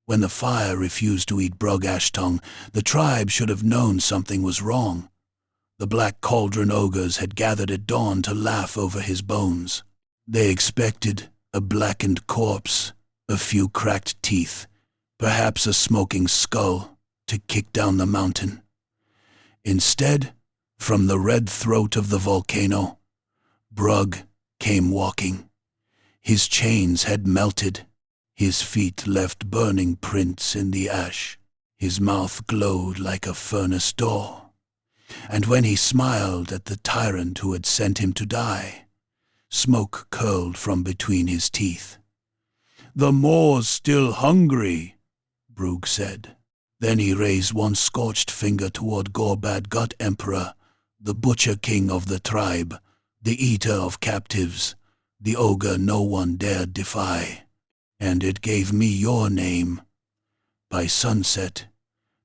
When the fire refused to eat Brug Ashtongue, the tribe should have known something was wrong. The black cauldron ogres had gathered at dawn to laugh over his bones. They expected a blackened corpse, a few cracked teeth, perhaps a smoking skull to kick down the mountain. Instead, from the red throat of the volcano, Brug came walking. His chains had melted. His feet left burning prints in the ash. His mouth glowed like a furnace door. And when he smiled at the tyrant who had sent him to die, smoke curled from between his teeth. "The moor's still hungry," Brug said. Then he raised one scorched finger toward Gorbad Gut Emperor, the butcher king of the tribe, the eater of captives, the ogre no one dared defy. "And it gave me your name. By sunset,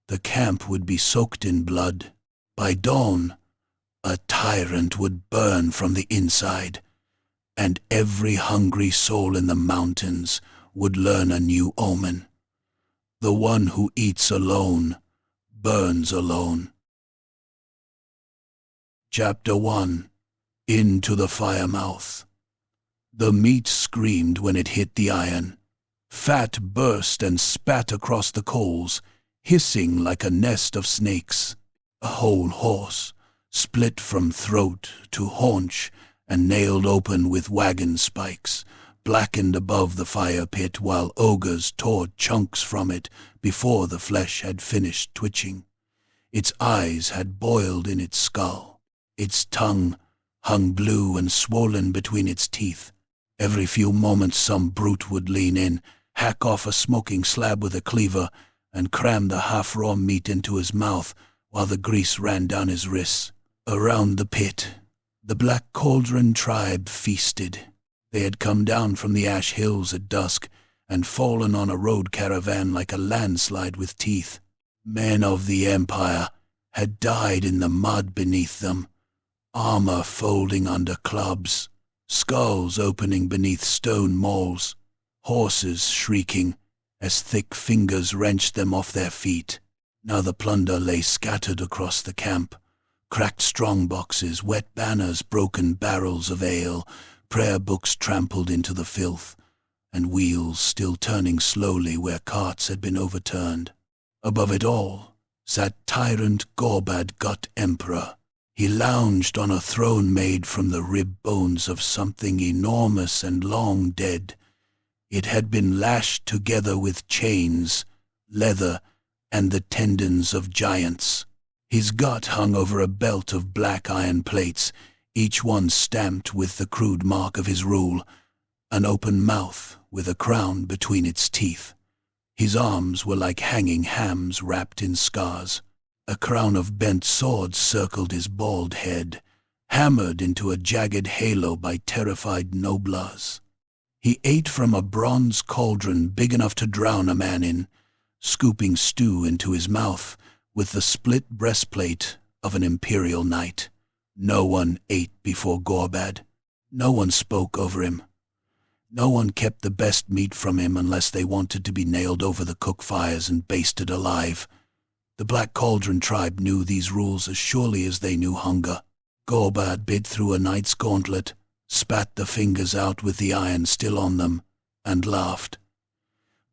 the camp would be soaked in blood. By dawn, a tyrant would burn from the inside, and every hungry soul in the mountains would learn a new omen. The one who eats alone burns alone." Chapter 1. Into the Fire Mouth. The meat screamed when it hit the iron. Fat burst and spat across the coals, hissing like a nest of snakes. A whole horse, split from throat to haunch and nailed open with wagon spikes, blackened above the fire pit while ogres tore chunks from it before the flesh had finished twitching. Its eyes had boiled in its skull. Its tongue hung blue and swollen between its teeth. Every few moments some brute would lean in, hack off a smoking slab with a cleaver, and cram the half-raw meat into his mouth while the grease ran down his wrists. Around the pit, the Black Cauldron tribe feasted. They had come down from the ash hills at dusk and fallen on a road caravan like a landslide with teeth. Men of the Empire had died in the mud beneath them, armor folding under clubs, skulls opening beneath stone mauls, horses shrieking as thick fingers wrenched them off their feet. Now the plunder lay scattered across the camp, cracked strongboxes, wet banners, broken barrels of ale, prayer books trampled into the filth, and wheels still turning slowly where carts had been overturned. Above it all sat Tyrant Gorbad Gut Emperor. He lounged on a throne made from the rib bones of something enormous and long dead. It had been lashed together with chains, leather, and the tendons of giants. His gut hung over a belt of black iron plates, each one stamped with the crude mark of his rule, an open mouth with a crown between its teeth. His arms were like hanging hams wrapped in scars. A crown of bent swords circled his bald head, hammered into a jagged halo by terrified noblars. He ate from a bronze cauldron big enough to drown a man in, scooping stew into his mouth with the split breastplate of an imperial knight. No one ate before Gorbad. No one spoke over him. No one kept the best meat from him unless they wanted to be nailed over the cook fires and basted alive. The Black Cauldron tribe knew these rules as surely as they knew hunger. Gorbad bit through a knight's gauntlet, spat the fingers out with the iron still on them, and laughed.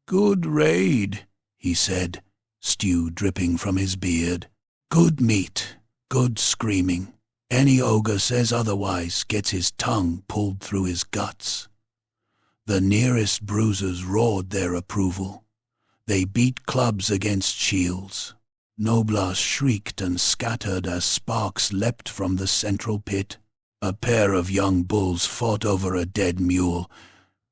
"Good raid," he said, stew dripping from his beard. "Good meat, good screaming. Any ogre says otherwise gets his tongue pulled through his guts." The nearest bruisers roared their approval. They beat clubs against shields. Noblars shrieked and scattered as sparks leapt from the central pit. A pair of young bulls fought over a dead mule,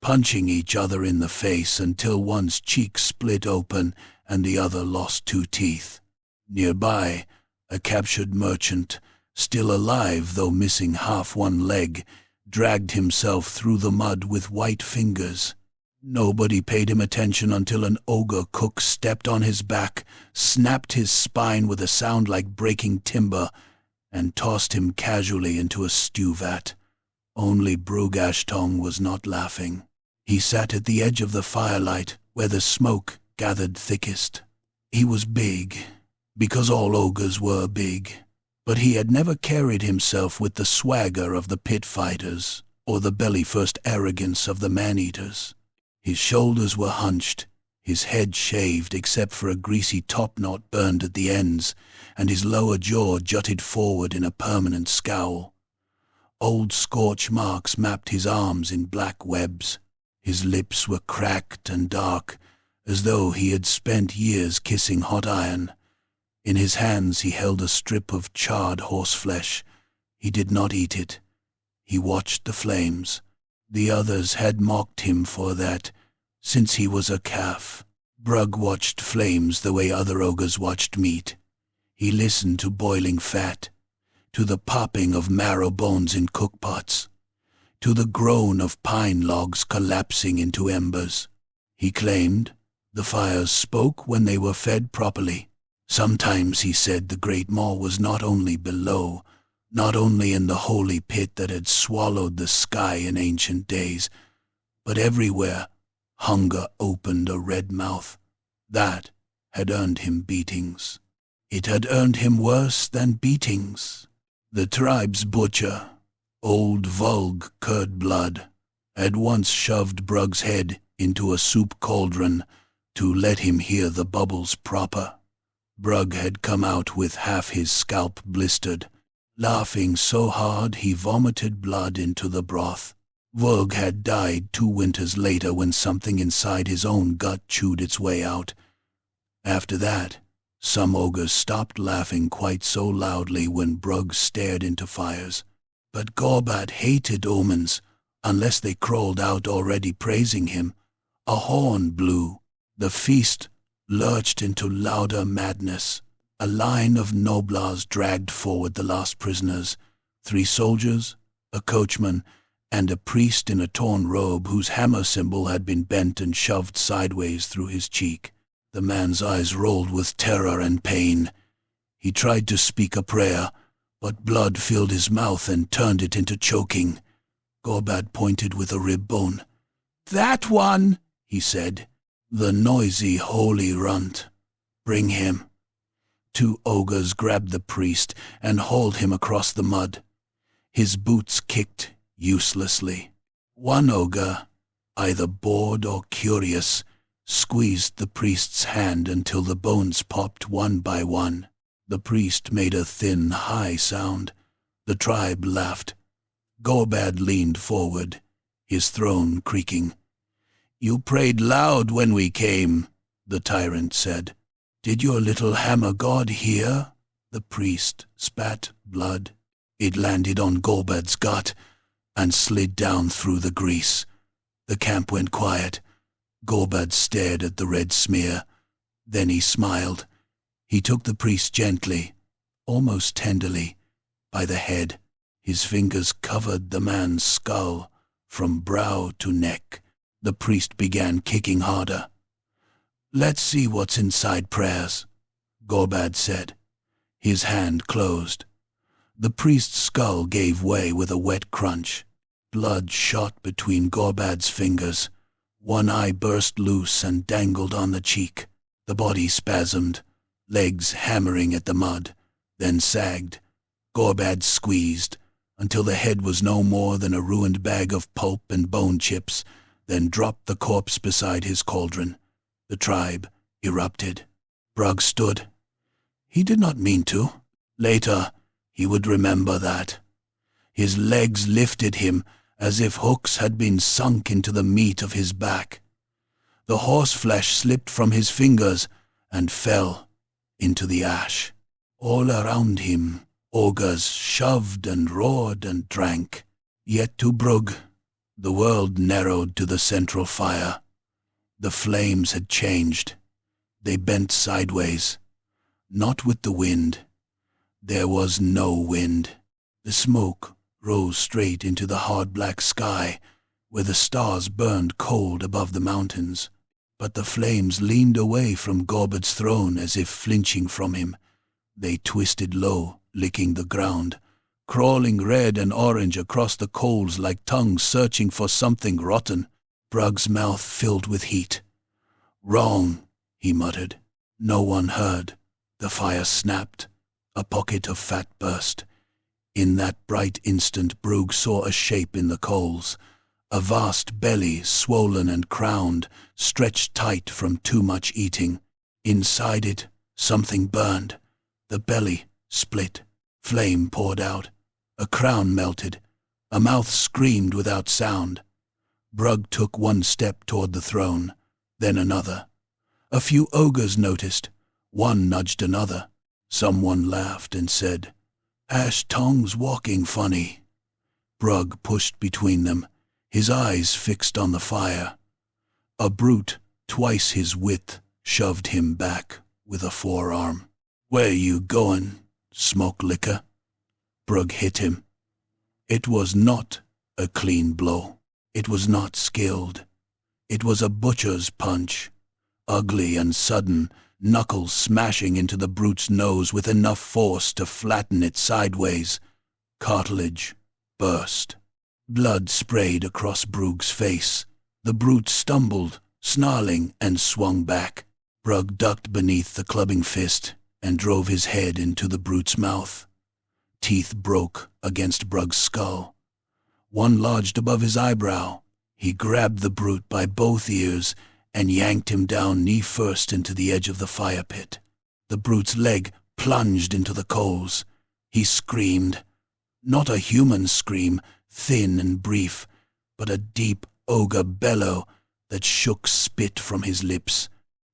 punching each other in the face until one's cheek split open and the other lost 2 teeth. Nearby, a captured merchant, still alive though missing half one leg, dragged himself through the mud with white fingers. Nobody paid him attention until an ogre cook stepped on his back, snapped his spine with a sound like breaking timber, and tossed him casually into a stew vat. Only Brug Ashtongue was not laughing. He sat at the edge of the firelight, where the smoke gathered thickest. He was big, because all ogres were big, but he had never carried himself with the swagger of the pit fighters or the belly-first arrogance of the man-eaters. His shoulders were hunched, his head shaved except for a greasy topknot burned at the ends, and his lower jaw jutted forward in a permanent scowl. Old scorch marks mapped his arms in black webs. His lips were cracked and dark, as though he had spent years kissing hot iron. In his hands he held a strip of charred horseflesh. He did not eat it. He watched the flames. The others had mocked him for that, since he was a calf. Brug watched flames the way other ogres watched meat. He listened to boiling fat, to the popping of marrow bones in cookpots, to the groan of pine logs collapsing into embers. He claimed the fires spoke when they were fed properly. Sometimes he said the great maw was not only below, not only in the holy pit that had swallowed the sky in ancient days, but everywhere hunger opened a red mouth. That had earned him beatings. It had earned him worse than beatings. The tribe's butcher, old Vulg Curdblood, had once shoved Brug's head into a soup cauldron to let him hear the bubbles proper. Brug had come out with half his scalp blistered, laughing so hard he vomited blood into the broth. Vulg had died 2 winters later when something inside his own gut chewed its way out. After that, some ogres stopped laughing quite so loudly when Brug stared into fires. But Gorbad hated omens, unless they crawled out already praising him. A horn blew. The feast lurched into louder madness. A line of noblars dragged forward the last prisoners, 3 soldiers, a coachman, and a priest in a torn robe whose hammer symbol had been bent and shoved sideways through his cheek. The man's eyes rolled with terror and pain. He tried to speak a prayer, but blood filled his mouth and turned it into choking. Gorbad pointed with a rib bone. "That one," he said. "The noisy holy runt. Bring him." 2 ogres grabbed the priest and hauled him across the mud. His boots kicked uselessly. One ogre, either bored or curious, squeezed the priest's hand until the bones popped one by one. The priest made a thin, high sound. The tribe laughed. Gorbad leaned forward, his throne creaking. "You prayed loud when we came," the tyrant said. "Did your little hammer god hear?" The priest spat blood. It landed on Gorbad's gut and slid down through the grease. The camp went quiet. Gorbad stared at the red smear. Then he smiled. He took the priest gently, almost tenderly, by the head. His fingers covered the man's skull from brow to neck. The priest began kicking harder. "Let's see what's inside prayers," Gorbad said. His hand closed. The priest's skull gave way with a wet crunch. Blood shot between Gorbad's fingers. One eye burst loose and dangled on the cheek. The body spasmed, legs hammering at the mud, then sagged. Gorbad squeezed until the head was no more than a ruined bag of pulp and bone chips, then dropped the corpse beside his cauldron. The tribe erupted. Brug stood. He did not mean to. Later, he would remember that. His legs lifted him as if hooks had been sunk into the meat of his back. The horseflesh slipped from his fingers and fell into the ash. All around him, ogres shoved and roared and drank. Yet to Brug, the world narrowed to the central fire. The flames had changed. They bent sideways, not with the wind. There was no wind. The smoke rose straight into the hard black sky, where the stars burned cold above the mountains. But the flames leaned away from Gorbad's throne as if flinching from him. They twisted low, licking the ground, crawling red and orange across the coals like tongues searching for something rotten. Brug's mouth filled with heat. "Wrong," he muttered. No one heard. The fire snapped. A pocket of fat burst. In that bright instant Brugh saw a shape in the coals. A vast belly, swollen and crowned, stretched tight from too much eating. Inside it, something burned. The belly split. Flame poured out. A crown melted. A mouth screamed without sound. Brugh took one step toward the throne, then another. A few ogres noticed. One nudged another. Someone laughed and said, "Ash Tong's walking funny." Brugh pushed between them, his eyes fixed on the fire. A brute, twice his width, shoved him back with a forearm. "Where you goin', smoke liquor?" Brugh hit him. It was not a clean blow. It was not skilled. It was a butcher's punch, ugly and sudden, knuckles smashing into the brute's nose with enough force to flatten it sideways. Cartilage burst. Blood sprayed across Brugh's face. The brute stumbled, snarling, and swung back. Brugh ducked beneath the clubbing fist and drove his head into the brute's mouth. Teeth broke against Brugh's skull. One lodged above his eyebrow. He grabbed the brute by both ears and yanked him down knee first into the edge of the fire pit. The brute's leg plunged into the coals. He screamed. Not a human scream, thin and brief, but a deep ogre bellow that shook spit from his lips.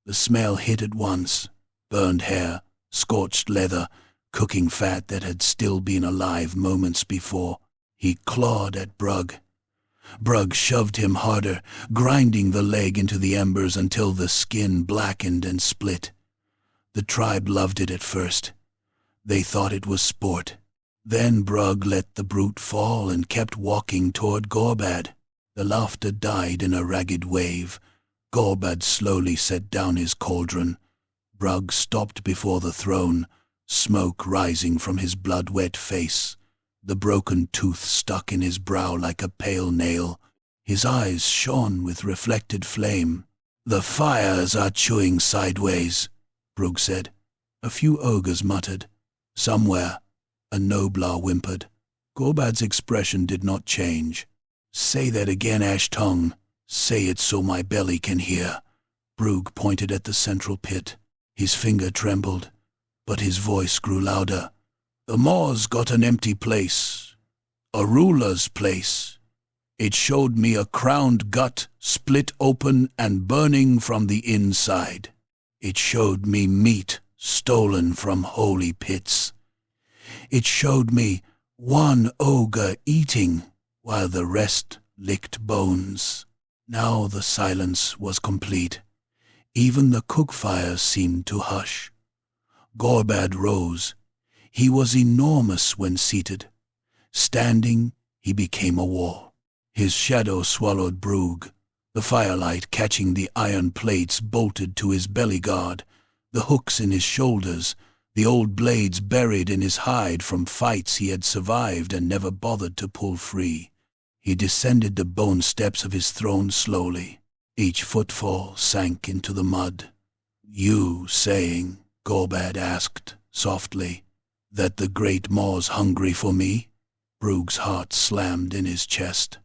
The smell hit at once. Burned hair, scorched leather, cooking fat that had still been alive moments before. He clawed at Brugh. Brugh shoved him harder, grinding the leg into the embers until the skin blackened and split. The tribe loved it at first. They thought it was sport. Then Brugh let the brute fall and kept walking toward Gorbad. The laughter died in a ragged wave. Gorbad slowly set down his cauldron. Brugh stopped before the throne, smoke rising from his blood-wet face. The broken tooth stuck in his brow like a pale nail. His eyes shone with reflected flame. "The fires are chewing sideways," Brugh said. A few ogres muttered. Somewhere, a noblar whimpered. Gorbad's expression did not change. "Say that again, Ash Tong. Say it so my belly can hear." Brugh pointed at the central pit. His finger trembled, but his voice grew louder. "The Maw's got an empty place, a ruler's place. It showed me a crowned gut split open and burning from the inside. It showed me meat stolen from holy pits. It showed me one ogre eating while the rest licked bones." Now the silence was complete. Even the cook fires seemed to hush. Gorbad rose. He was enormous when seated. Standing, he became a wall. His shadow swallowed Brugh, the firelight catching the iron plates bolted to his belly guard, the hooks in his shoulders, the old blades buried in his hide from fights he had survived and never bothered to pull free. He descended the bone steps of his throne slowly. Each footfall sank into the mud. "You saying," Gorbad asked softly, "that the great Maw's hungry for me?" Brugh's heart slammed in his chest.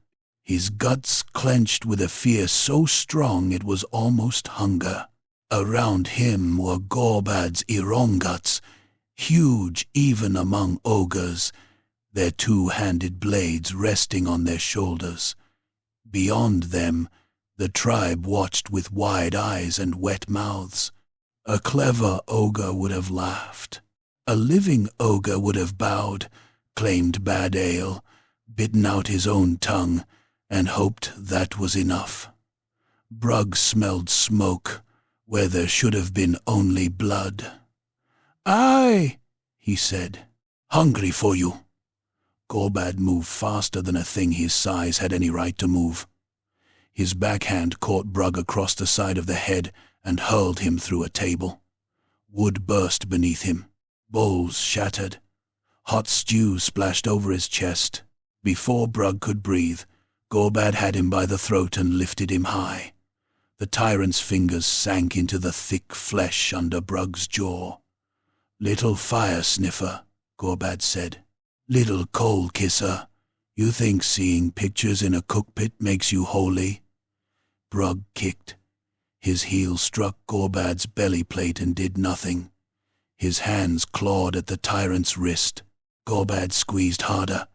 His guts clenched with a fear so strong it was almost hunger. Around him were Gorbad's Ironguts, huge even among ogres, their two-handed blades resting on their shoulders. Beyond them, the tribe watched with wide eyes and wet mouths. A clever ogre would have laughed. A living ogre would have bowed, claimed bad ale, bitten out his own tongue, and hoped that was enough. Brugh smelled smoke where there should have been only blood. "Aye," he said, "hungry for you." Gorbad moved faster than a thing his size had any right to move. His backhand caught Brugh across the side of the head and hurled him through a table. Wood burst beneath him. Bowls shattered. Hot stew splashed over his chest. Before Brugh could breathe, Gorbad had him by the throat and lifted him high. The tyrant's fingers sank into the thick flesh under Brug's jaw. "Little fire sniffer," Gorbad said. "Little coal kisser. You think seeing pictures in a cookpit makes you holy?" Brug kicked. His heel struck Gorbad's belly plate and did nothing. His hands clawed at the tyrant's wrist. Gorbad squeezed harder.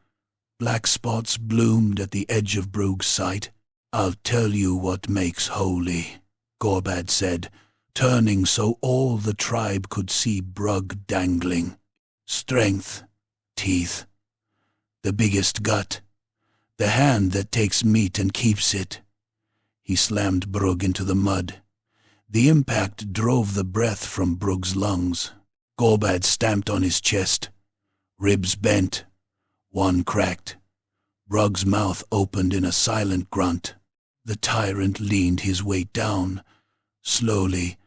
Black spots bloomed at the edge of Brug's sight. "I'll tell you what makes holy," Gorbad said, turning so all the tribe could see Brug dangling. "Strength, teeth, the biggest gut, the hand that takes meat and keeps it." He slammed Brug into the mud. The impact drove the breath from Brug's lungs. Gorbad stamped on his chest. Ribs bent. One cracked. Brug's mouth opened in a silent grunt. The tyrant leaned his weight down, slowly,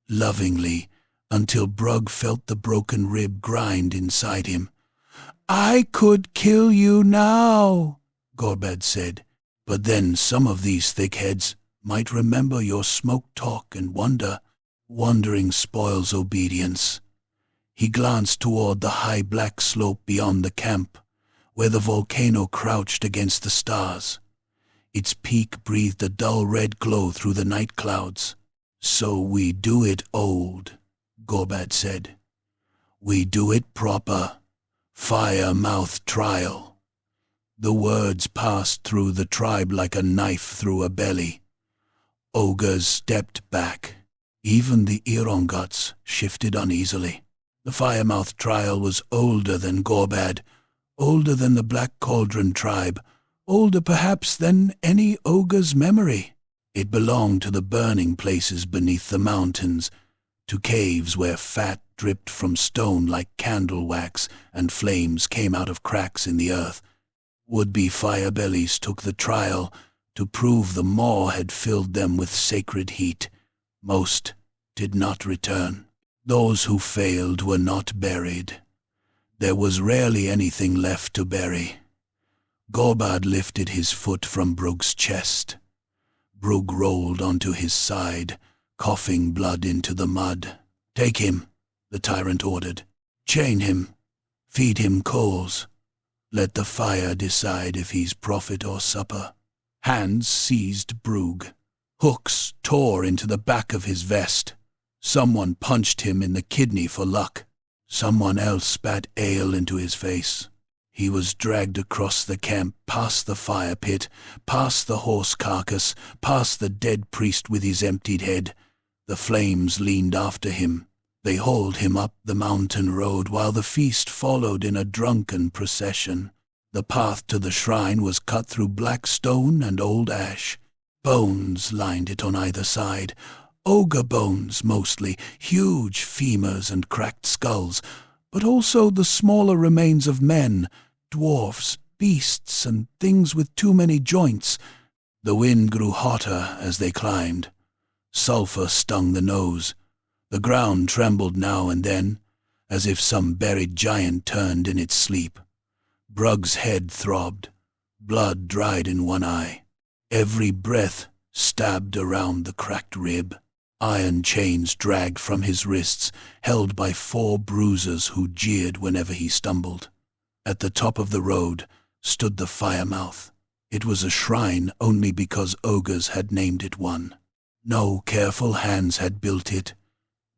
lovingly, until Brug felt the broken rib grind inside him. "I could kill you now," Gorbad said, "but then some of these thickheads might remember your smoke talk and wonder. Wondering spoils obedience." He glanced toward the high black slope beyond the camp, where the volcano crouched against the stars. Its peak breathed a dull red glow through the night clouds. "So we do it old," Gorbad said. "We do it proper. Fire-mouth trial." The words passed through the tribe like a knife through a belly. Ogres stepped back. Even the Ironguts shifted uneasily. The Firemouth trial was older than Gorbad, older than the Black Cauldron tribe, older perhaps than any ogre's memory. It belonged to the burning places beneath the mountains, to caves where fat dripped from stone like candle wax and flames came out of cracks in the earth. Would-be firebellies took the trial to prove the maw had filled them with sacred heat. Most did not return. Those who failed were not buried. There was rarely anything left to bury. Gorbad lifted his foot from Brug's chest. Brug rolled onto his side, coughing blood into the mud. "Take him," the tyrant ordered. "Chain him. Feed him coals. Let the fire decide if he's profit or supper." Hands seized Brug. Hooks tore into the back of his vest. Someone punched him in the kidney for luck. Someone else spat ale into his face. He was dragged across the camp, past the fire pit, past the horse carcass, past the dead priest with his emptied head. The flames leaned after him. They hauled him up the mountain road while the feast followed in a drunken procession. The path to the shrine was cut through black stone and old ash. Bones lined it on either side. Ogre bones, mostly, huge femurs and cracked skulls, but also the smaller remains of men, dwarfs, beasts, and things with too many joints. The wind grew hotter as they climbed. Sulphur stung the nose. The ground trembled now and then, as if some buried giant turned in its sleep. Brug's head throbbed. Blood dried in one eye. Every breath stabbed around the cracked rib. Iron chains dragged from his wrists, held by 4 bruisers who jeered whenever he stumbled. At the top of the road stood the Firemouth. It was a shrine only because ogres had named it one. No careful hands had built it.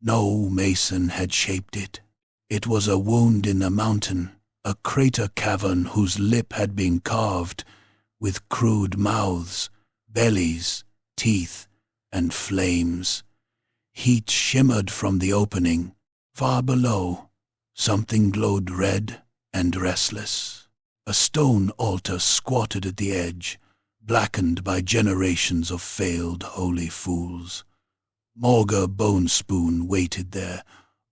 No mason had shaped it. It was a wound in the mountain, a crater cavern whose lip had been carved, with crude mouths, bellies, teeth, and flames. Heat shimmered from the opening. Far below, something glowed red and restless. A stone altar squatted at the edge, blackened by generations of failed holy fools. Morga Bonespoon waited there,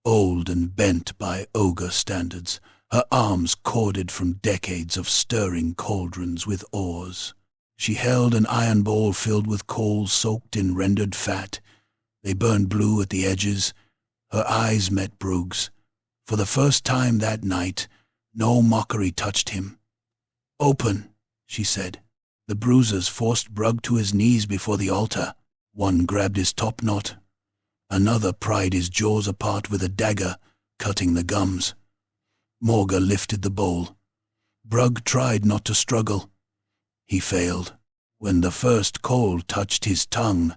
old and bent by ogre standards, her arms corded from decades of stirring cauldrons with oars. She held an iron bowl filled with coals soaked in rendered fat. They burned blue at the edges. Her eyes met Brug's. For the first time that night, no mockery touched him. "Open," she said. The bruisers forced Brug to his knees before the altar. One grabbed his top knot. Another pried his jaws apart with a dagger, cutting the gums. Morga lifted the bowl. Brug tried not to struggle. He failed. When the first coal touched his tongue,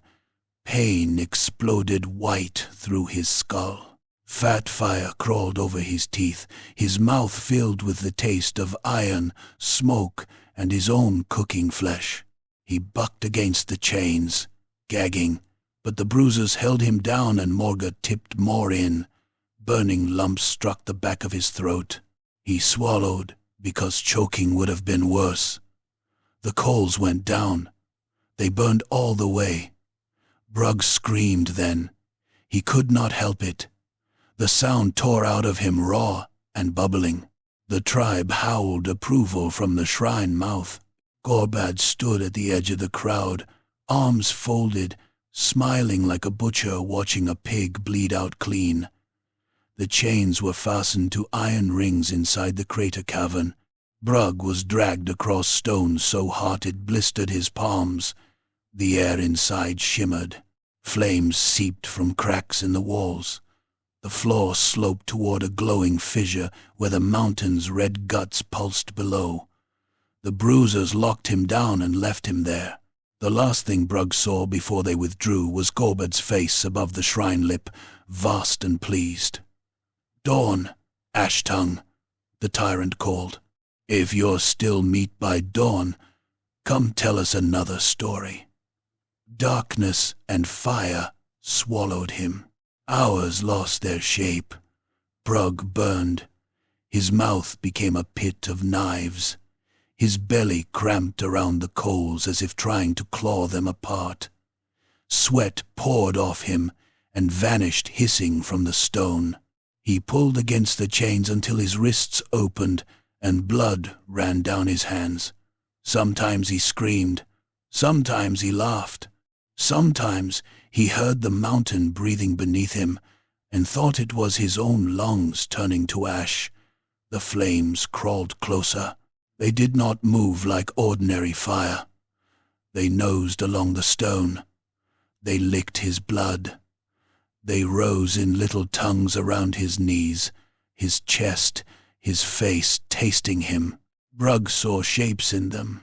pain exploded white through his skull. Fat fire crawled over his teeth, his mouth filled with the taste of iron, smoke, and his own cooking flesh. He bucked against the chains, gagging, but the bruises held him down and Morga tipped more in. Burning lumps struck the back of his throat. He swallowed, because choking would have been worse. The coals went down. They burned all the way. Brug screamed then. He could not help it. The sound tore out of him raw and bubbling. The tribe howled approval from the shrine mouth. Gorbad stood at the edge of the crowd, arms folded, smiling like a butcher watching a pig bleed out clean. The chains were fastened to iron rings inside the crater cavern. Brug was dragged across stones so hot it blistered his palms. The air inside shimmered. Flames seeped from cracks in the walls. The floor sloped toward a glowing fissure where the mountain's red guts pulsed below. The bruisers locked him down and left him there. The last thing Brug saw before they withdrew was Gorbad's face above the shrine lip, vast and pleased. "Dawn, Ash-Tongue," the tyrant called. "If you're still meat by dawn, come tell us another story." Darkness and fire swallowed him. Hours lost their shape. Brug burned. His mouth became a pit of knives. His belly cramped around the coals as if trying to claw them apart. Sweat poured off him and vanished hissing from the stone. He pulled against the chains until his wrists opened and blood ran down his hands. Sometimes he screamed. Sometimes he laughed. Sometimes he heard the mountain breathing beneath him and thought it was his own lungs turning to ash. The flames crawled closer. They did not move like ordinary fire. They nosed along the stone. They licked his blood. They rose in little tongues around his knees, his chest, his face tasting him. Brug saw shapes in them.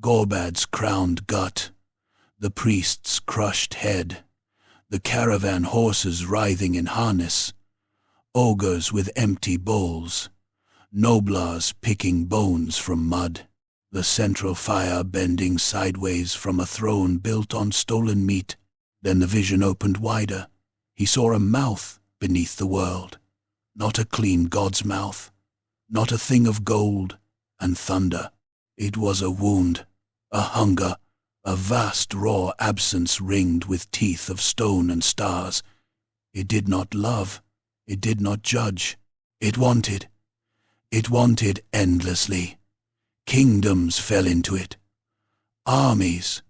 Gorbad's crowned gut, the priest's crushed head, the caravan horses writhing in harness, ogres with empty bowls, noblars picking bones from mud, the central fire bending sideways from a throne built on stolen meat. Then the vision opened wider. He saw a mouth beneath the world, not a clean god's mouth, not a thing of gold and thunder. It was a wound, a hunger, a vast raw absence ringed with teeth of stone and stars. It did not love, it did not judge. It wanted endlessly. Kingdoms fell into it. Armies,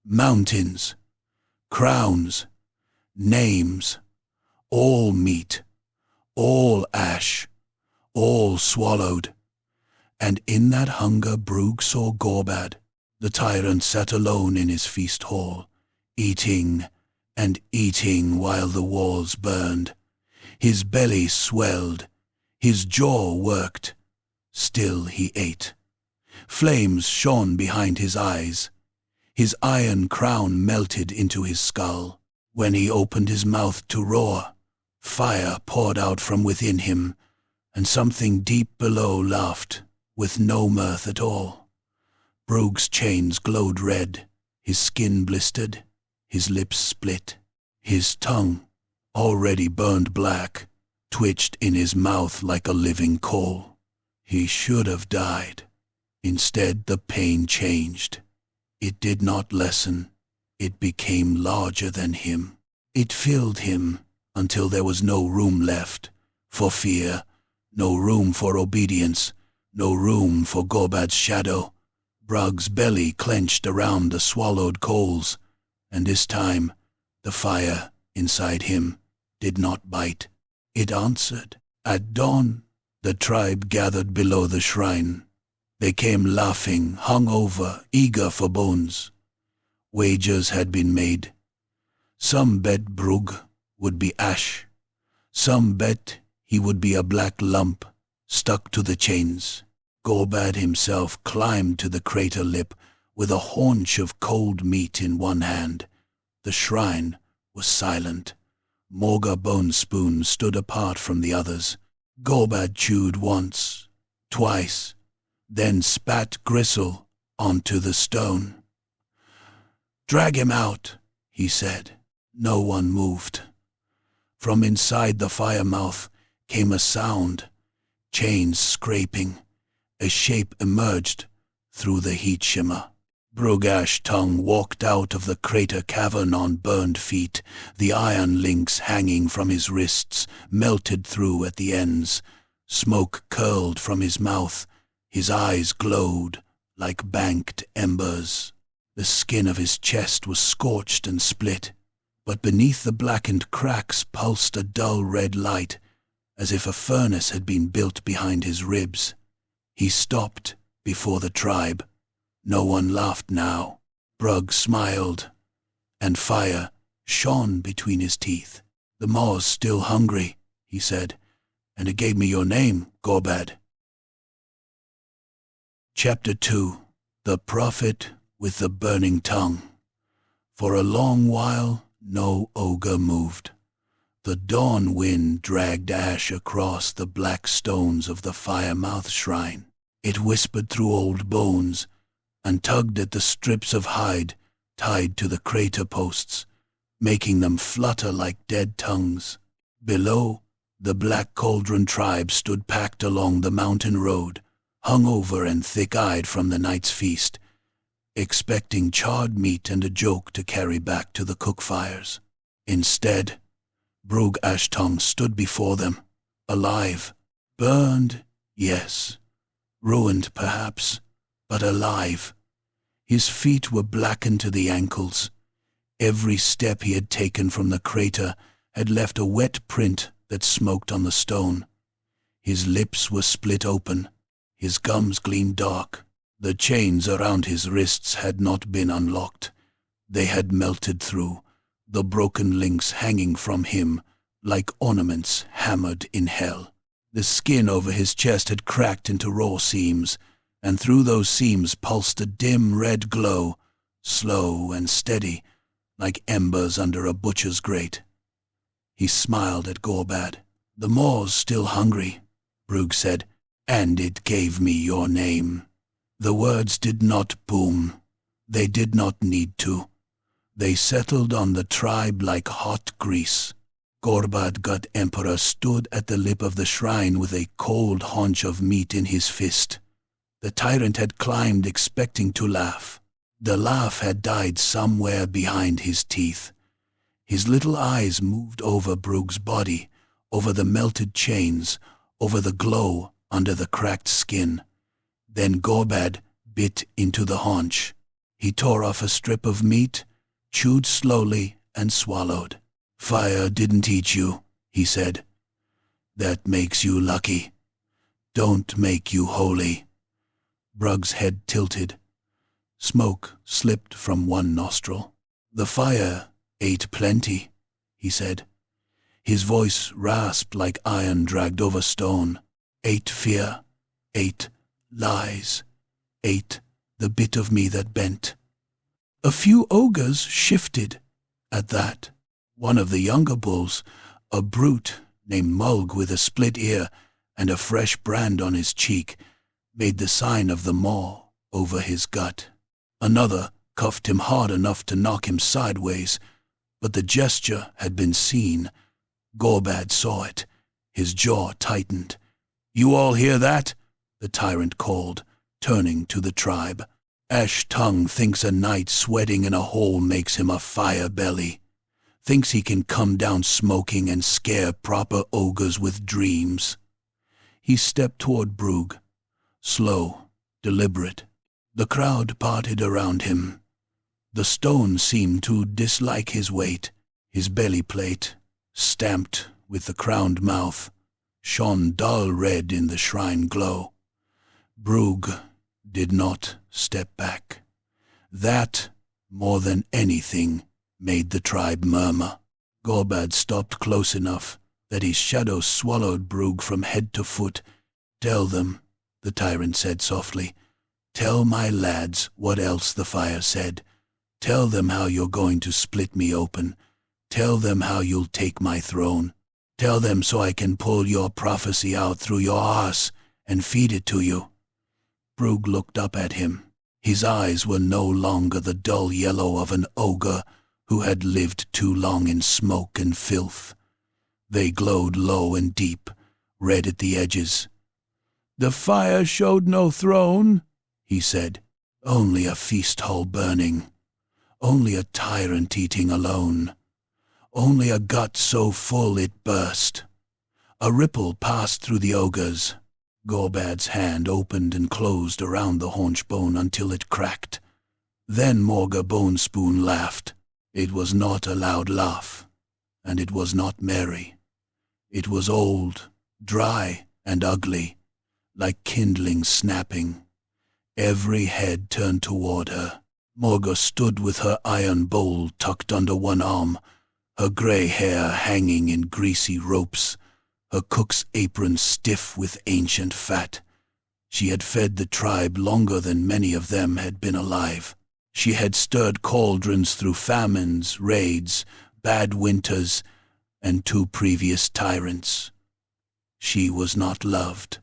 mountains, crowns, names, all meat, all ash, all swallowed. And in that hunger Brug saw Gorbad. The tyrant sat alone in his feast hall, eating and eating while the walls burned. His belly swelled, his jaw worked. Still he ate. Flames shone behind his eyes. His iron crown melted into his skull. When he opened his mouth to roar, fire poured out from within him, and something deep below laughed, with no mirth at all. Brug's chains glowed red, his skin blistered, his lips split. His tongue, already burned black, twitched in his mouth like a living coal. He should have died. Instead, the pain changed. It did not lessen. It became larger than him. It filled him until there was no room left for fear, no room for obedience, no room for Gorbad's shadow. Brug's belly clenched around the swallowed coals, and this time the fire inside him did not bite. It answered. At dawn, the tribe gathered below the shrine. They came laughing, hungover, eager for bones. Wagers had been made, Some bet Brugg would be ash. Some bet he would be a black lump stuck to the chains. Gorbad himself climbed to the crater lip with a haunch of cold meat in one hand. The shrine was silent. Morga Bone Spoon stood apart from the others. Gorbad chewed once, twice, then spat gristle onto the stone. "Drag him out," he said. No one moved. From inside the fire mouth came a sound, chains scraping. A shape emerged through the heat shimmer. Brugg Ashtongue walked out of the crater cavern on burned feet, the iron links hanging from his wrists, melted through at the ends. Smoke curled from his mouth. His eyes glowed like banked embers. The skin of his chest was scorched and split, but beneath the blackened cracks pulsed a dull red light, as if a furnace had been built behind his ribs. He stopped before the tribe. No one laughed now. Brugg smiled, and fire shone between his teeth. "The maw's still hungry," he said, "and it gave me your name, Gorbad." Chapter 2. The Prophet with the Burning Tongue. For a long while no ogre moved. The dawn wind dragged ash across the black stones of the Firemouth shrine. It whispered through old bones and tugged at the strips of hide tied to the crater posts, making them flutter like dead tongues. Below, the Black Cauldron tribe stood packed along the mountain road, hungover and thick-eyed from the night's feast, expecting charred meat and a joke to carry back to the cook fires. Instead, Brugg Ashtongue stood before them, alive, burned, yes, ruined perhaps, but alive. His feet were blackened to the ankles. Every step he had taken from the crater had left a wet print that smoked on the stone. His lips were split open. His gums gleamed dark. The chains around his wrists had not been unlocked. They had melted through, the broken links hanging from him like ornaments hammered in hell. The skin over his chest had cracked into raw seams, and through those seams pulsed a dim red glow, slow and steady, like embers under a butcher's grate. He smiled at Gorbad. "The maw's still hungry," Brugg said, "and it gave me your name." The words did not boom. They did not need to. They settled on the tribe like hot grease. Gorbad Gut Emperor stood at the lip of the shrine with a cold haunch of meat in his fist. The tyrant had climbed expecting to laugh. The laugh had died somewhere behind his teeth. His little eyes moved over Brugg's body, over the melted chains, over the glow under the cracked skin. Then Gorbad bit into the haunch. He tore off a strip of meat, chewed slowly, and swallowed. "Fire didn't eat you," he said. "That makes you lucky. Don't make you holy." Brugg's head tilted. Smoke slipped from one nostril. "The fire ate plenty," he said. His voice rasped like iron dragged over stone. "Ate fear, ate lies, ate the bit of me that bent." A few ogres shifted at that. One of the younger bulls, a brute named Mulg with a split ear and a fresh brand on his cheek, made the sign of the maw over his gut. Another cuffed him hard enough to knock him sideways, but the gesture had been seen. Gorbad saw it. His jaw tightened. "You all hear that?" the tyrant called, turning to the tribe. "Ashtongue thinks a night sweating in a hole makes him a fire belly. Thinks he can come down smoking and scare proper ogres with dreams." He stepped toward Brugg, slow, deliberate. The crowd parted around him. The stone seemed to dislike his weight. His belly plate, stamped with the crowned mouth, shone dull red in the shrine glow. Brugg did not step back. That, more than anything, made the tribe murmur. Gorbad stopped close enough that his shadow swallowed Brugg from head to foot. "Tell them," the tyrant said softly. "Tell my lads what else the fire said. Tell them how you're going to split me open. Tell them how you'll take my throne. Tell them so I can pull your prophecy out through your arse and feed it to you." Brugg looked up at him. His eyes were no longer the dull yellow of an ogre who had lived too long in smoke and filth. They glowed low and deep, red at the edges. "The fire showed no throne," he said. "Only a feast hall burning. Only a tyrant eating alone. Only a gut so full it burst." A ripple passed through the ogres. Gorbad's hand opened and closed around the haunch bone until it cracked. Then Morga Bonespoon laughed. It was not a loud laugh, and it was not merry. It was old, dry, and ugly, like kindling snapping. Every head turned toward her. Morga stood with her iron bowl tucked under one arm, her grey hair hanging in greasy ropes, her cook's apron stiff with ancient fat. She had fed the tribe longer than many of them had been alive. She had stirred cauldrons through famines, raids, bad winters, and 2 previous tyrants. She was not loved.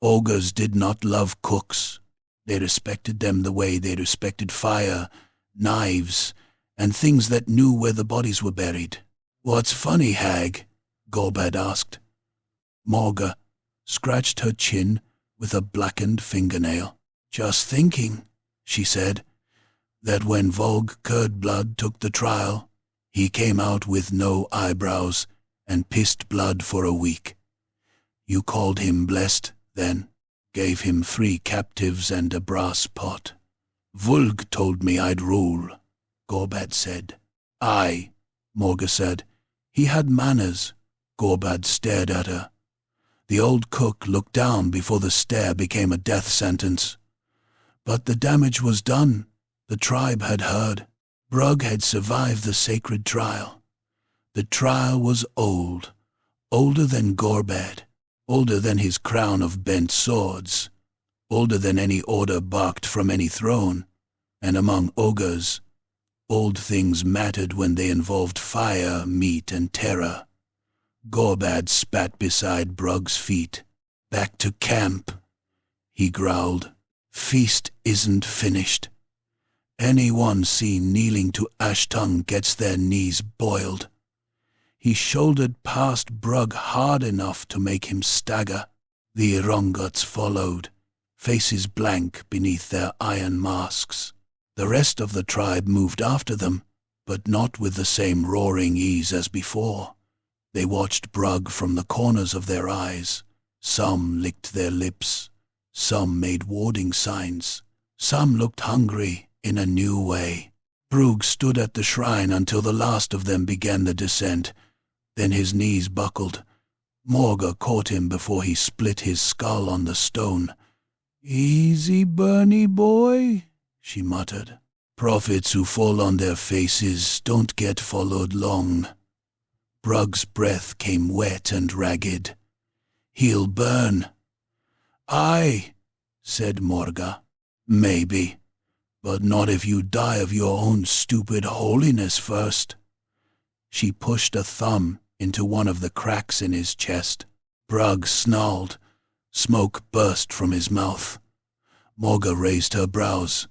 Ogres did not love cooks. They respected them the way they respected fire, knives, and things that knew where the bodies were buried. "What's funny, hag?" Gorbad asked. Morga scratched her chin with a blackened fingernail. "Just thinking," she said, "that when Volg Curdblood took the trial, he came out with no eyebrows and pissed blood for a week. You called him blessed, then, gave him 3 captives and a brass pot." "Vulg told me I'd rule," Gorbad said. "Aye," Morga said. "He had manners." Gorbad stared at her. The old cook looked down before the stare became a death sentence. But the damage was done. The tribe had heard. Brugg had survived the sacred trial. The trial was old, older than Gorbad, older than his crown of bent swords, older than any order barked from any throne, and among ogres, old things mattered when they involved fire, meat, and terror. Gorbad spat beside Brugg's feet. "Back to camp," he growled. "Feast isn't finished. Anyone seen kneeling to Ashtung gets their knees boiled." He shouldered past Brugg hard enough to make him stagger. The Irongots followed, faces blank beneath their iron masks. The rest of the tribe moved after them, but not with the same roaring ease as before. They watched Brugg from the corners of their eyes. Some licked their lips. Some made warding signs. Some looked hungry in a new way. Brugg stood at the shrine until the last of them began the descent. Then his knees buckled. Morga caught him before he split his skull on the stone. "Easy, Bernie boy," she muttered. "Prophets who fall on their faces don't get followed long." Brugg's breath came wet and ragged. "He'll burn." "Aye," said Morga. "Maybe, but not if you die of your own stupid holiness first." She pushed a thumb into one of the cracks in his chest. Brugg snarled. Smoke burst from his mouth. Morga raised her brows.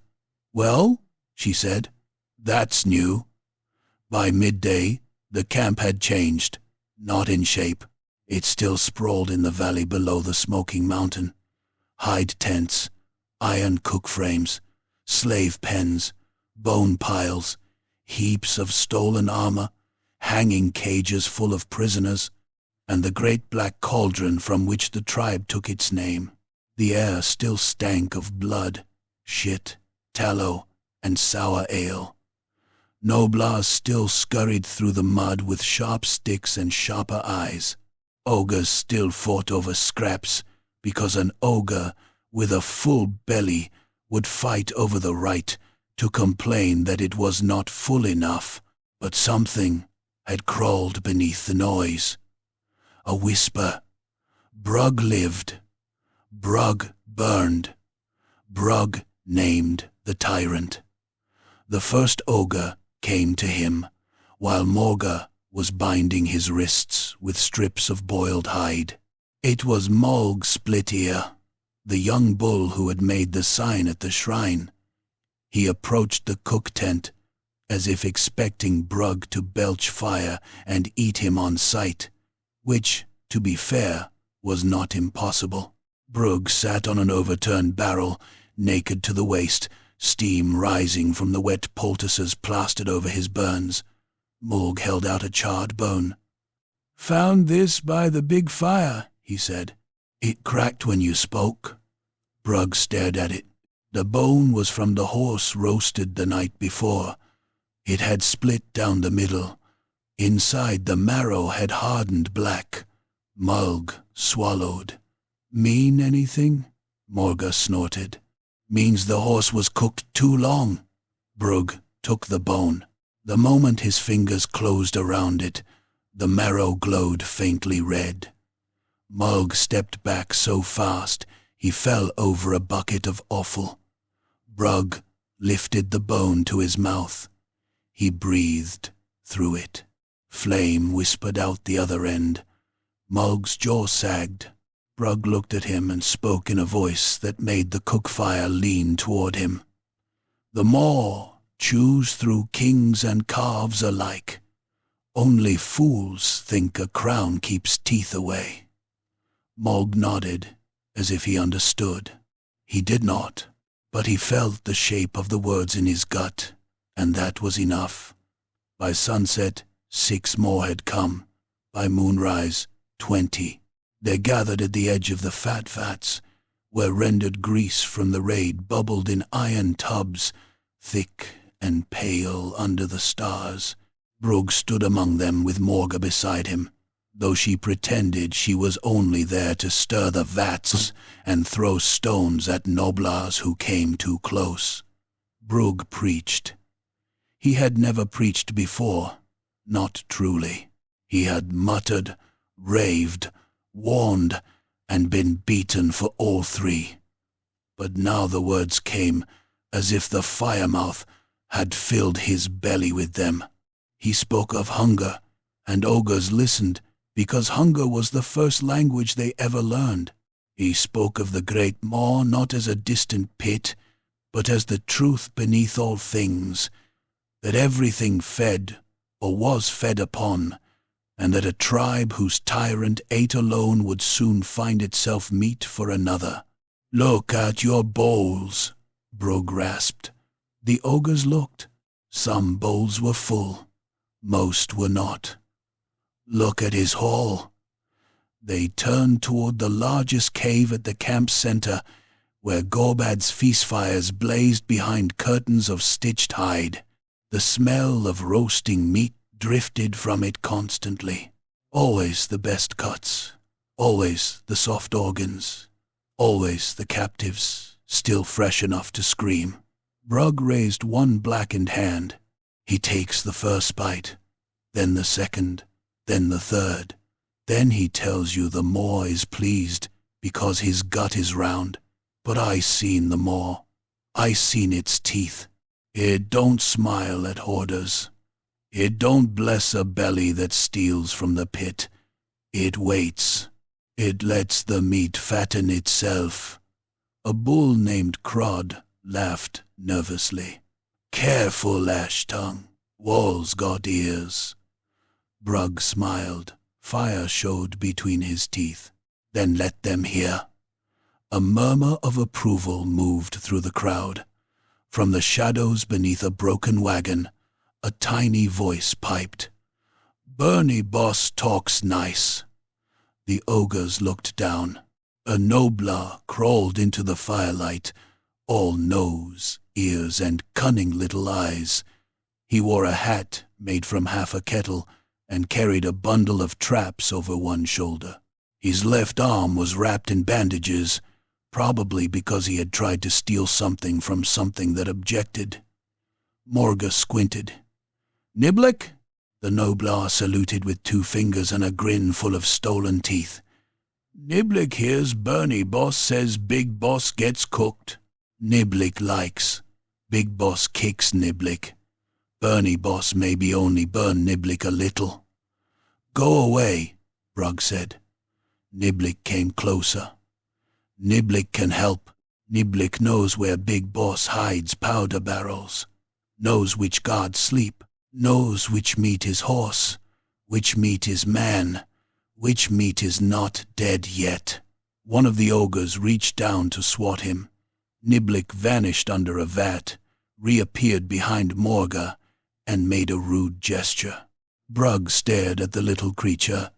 "Well," she said, "that's new." By midday, the camp had changed, not in shape. It still sprawled in the valley below the smoking mountain. Hide tents, iron cook frames, slave pens, bone piles, heaps of stolen armor, hanging cages full of prisoners, and the great black cauldron from which the tribe took its name. The air still stank of blood, shit, tallow, and sour ale. Noblars still scurried through the mud with sharp sticks and sharper eyes. Ogres still fought over scraps, because an ogre with a full belly would fight over the right to complain that it was not full enough But something had crawled beneath the noise. A whisper. Brug lived. Brug burned. Brug named the Tyrant. The first ogre came to him, while Morga was binding his wrists with strips of boiled hide. It was Molg Splitear, the young bull who had made the sign at the shrine. He approached the cook tent, as if expecting Brug to belch fire and eat him on sight, which, to be fair, was not impossible. Brug sat on an overturned barrel, naked to the waist, steam rising from the wet poultices plastered over his burns. Morg held out a charred bone. "Found this by the big fire," he said. "It cracked when you spoke." Brug stared at it. The bone was from the horse roasted the night before. It had split down the middle. Inside, the marrow had hardened black. Mulg swallowed. "Mean anything?" Morga snorted. "Means the horse was cooked too long." Brug took the bone. The moment his fingers closed around it, the marrow glowed faintly red. Mulg stepped back so fast he fell over a bucket of offal. Brug lifted the bone to his mouth. He breathed through it. Flame whispered out the other end. Mulg's jaw sagged. Brug looked at him and spoke in a voice that made the cook fire lean toward him. "The maw chews through kings and calves alike. Only fools think a crown keeps teeth away." Mulg nodded, as if he understood. He did not, but he felt the shape of the words in his gut, and that was enough. By sunset, 6 more had come. By moonrise, 20. They gathered at the edge of the fat vats, where rendered grease from the raid bubbled in iron tubs, thick and pale under the stars. Brug stood among them with Morga beside him, though she pretended she was only there to stir the vats and throw stones at noblars who came too close. Brug preached. He had never preached before, not truly. He had muttered, raved, warned, and been beaten for all 3. But now the words came as if the firemouth had filled his belly with them. He spoke of hunger, and ogres listened because hunger was the first language they ever learned. He spoke of the great maw not as a distant pit, but as the truth beneath all things, that everything fed or was fed upon, and that a tribe whose tyrant ate alone would soon find itself meat for another. "Look at your bowls," Brug rasped. The ogres looked. Some bowls were full. Most were not. "Look at his hall." They turned toward the largest cave at the camp's center, where Gorbad's feast fires blazed behind curtains of stitched hide. The smell of roasting meat drifted from it constantly. Always the best cuts, always the soft organs, always the captives, still fresh enough to scream. Brug raised one blackened hand. He takes the first bite, then the second, then the third. Then he tells you the maw is pleased because his gut is round. But I seen the maw. I seen its teeth. It don't smile at hoarders. It don't bless a belly that steals from the pit. It waits. It lets the meat fatten itself. A bull named Crod laughed nervously. "Careful, Ash-Tongue. Walls got ears." Brug smiled. Fire showed between his teeth. "Then let them hear." A murmur of approval moved through the crowd. From the shadows beneath a broken wagon, a tiny voice piped, "Bernie Boss talks nice." The ogres looked down. A nobler crawled into the firelight, all nose, ears, and cunning little eyes. He wore a hat made from half a kettle and carried a bundle of traps over one shoulder. His left arm was wrapped in bandages, probably because he had tried to steal something from something that objected. Morga squinted. Niblick? The Noblar saluted with 2 fingers and a grin full of stolen teeth. Niblick hears Bernie Boss says Big Boss gets cooked. Niblick likes. Big Boss kicks Niblick. Bernie Boss maybe only burn Niblick a little. Go away, Brug said. Niblick came closer. Niblick can help. Niblick knows where Big Boss hides powder barrels. Knows which guards sleep. Knows which meat is horse. Which meat is man. Which meat is not dead yet. One of the ogres reached down to swat him. Niblick vanished under a vat, reappeared behind Morga, and made a rude gesture. Brug stared at the little creature.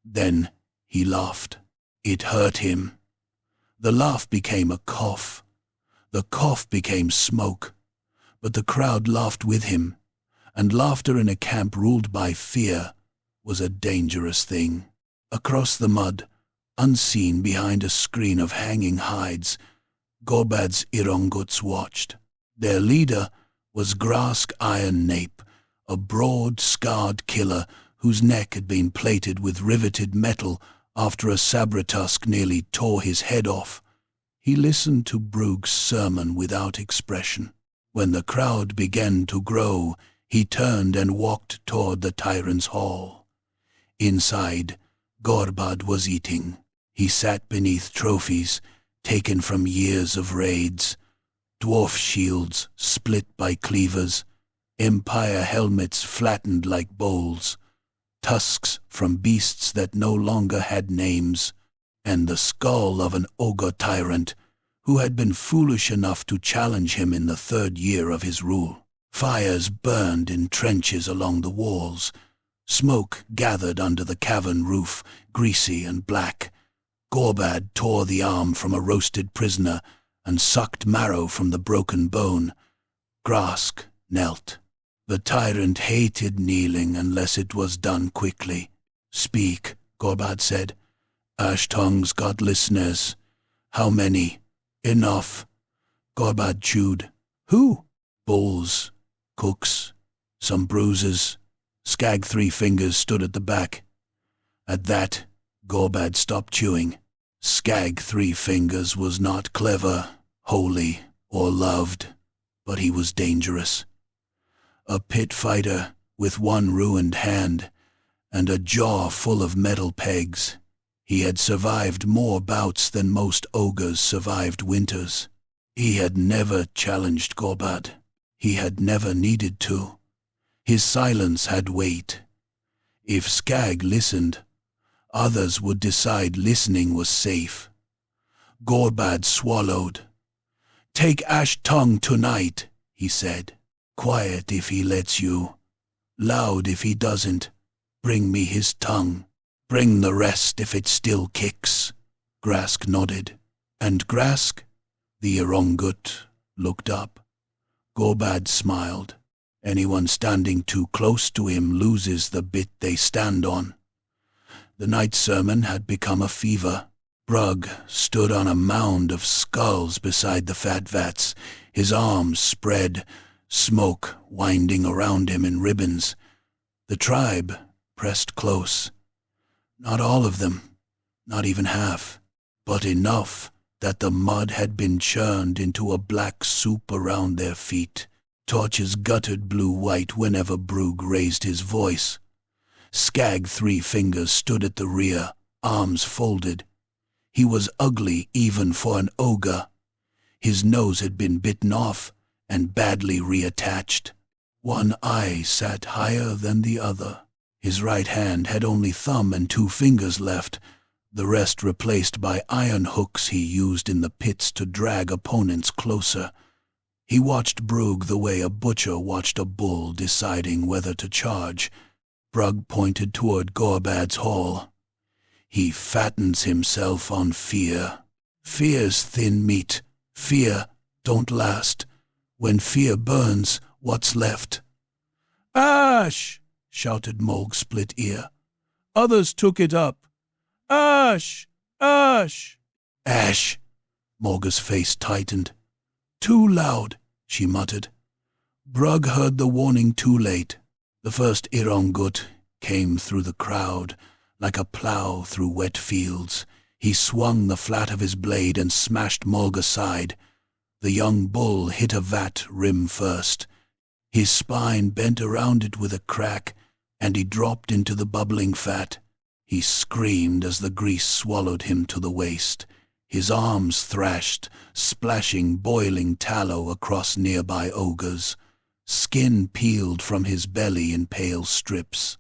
Then he laughed. It hurt him. The laugh became a cough. The cough became smoke. But the crowd laughed with him, and laughter in a camp ruled by fear was a dangerous thing. Across the mud, unseen behind a screen of hanging hides, Gorbad's Ironguts watched. Their leader was Grask Iron Nape, a broad, scarred killer whose neck had been plated with riveted metal after a sabratusk nearly tore his head off. He listened to Brug's sermon without expression. When the crowd began to grow, he turned and walked toward the Tyrant's hall. Inside, Gorbad was eating. He sat beneath trophies taken from years of raids, dwarf shields split by cleavers, empire helmets flattened like bowls, tusks from beasts that no longer had names, and the skull of an ogre tyrant who had been foolish enough to challenge him in the 3rd year of his rule. Fires burned in trenches along the walls. Smoke gathered under the cavern roof, greasy and black. Gorbad tore the arm from a roasted prisoner and sucked marrow from the broken bone. Grask knelt. The tyrant hated kneeling unless it was done quickly. Speak, Gorbad said. Ashtong's got listeners. How many? Enough. Gorbad chewed. Who? Bulls, cooks, some bruises. Skag 3 Fingers stood at the back. At that, Gorbad stopped chewing. Skag 3 Fingers was not clever, holy, or loved, but he was dangerous. A pit fighter with one ruined hand and a jaw full of metal pegs. He had survived more bouts than most ogres survived winters. He had never challenged Gorbad. He had never needed to. His silence had weight. If Skag listened, others would decide listening was safe. Gorbad swallowed. Take Ashtong tonight, he said. Quiet if he lets you. Loud if he doesn't. Bring me his tongue. Bring the rest if it still kicks. Grask nodded. And Grask? The Irongut looked up. Gorbad smiled. Anyone standing too close to him loses the bit they stand on. The night sermon had become a fever. Brug stood on a mound of skulls beside the fat vats, his arms spread, smoke winding around him in ribbons. The tribe pressed close. Not all of them, not even half, but enough that the mud had been churned into a black soup around their feet. Torches guttered blue-white whenever Brug raised his voice. Skag 3 Fingers stood at the rear, arms folded. He was ugly even for an ogre. His nose had been bitten off and badly reattached. One eye sat higher than the other. His right hand had only thumb and 2 fingers left, the rest replaced by iron hooks he used in the pits to drag opponents closer. He watched Brug the way a butcher watched a bull deciding whether to charge. Brug pointed toward Gorbad's hall. He fattens himself on fear. Fear's thin meat. Fear don't last. When fear burns, what's left? Ash! Shouted Morg Split Ear. Others took it up. Ash! Ash! Ash! Morga's face tightened. Too loud, she muttered. Brug heard the warning too late. The first Irongut came through the crowd like a plough through wet fields. He swung the flat of his blade and smashed Morga's side. The young bull hit a vat rim first. His spine bent around it with a crack, and he dropped into the bubbling fat. He screamed as the grease swallowed him to the waist. His arms thrashed, splashing boiling tallow across nearby ogres. Skin peeled from his belly in pale strips.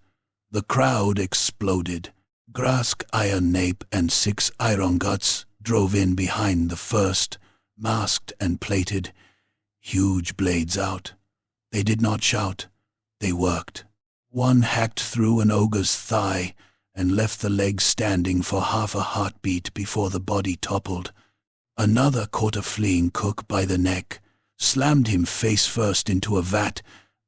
The crowd exploded. Grask Iron Nape and 6 Ironguts drove in behind the first, masked and plated, huge blades out. They did not shout. They worked. One hacked through an ogre's thigh and left the leg standing for half a heartbeat before the body toppled. Another caught a fleeing cook by the neck, slammed him face first into a vat,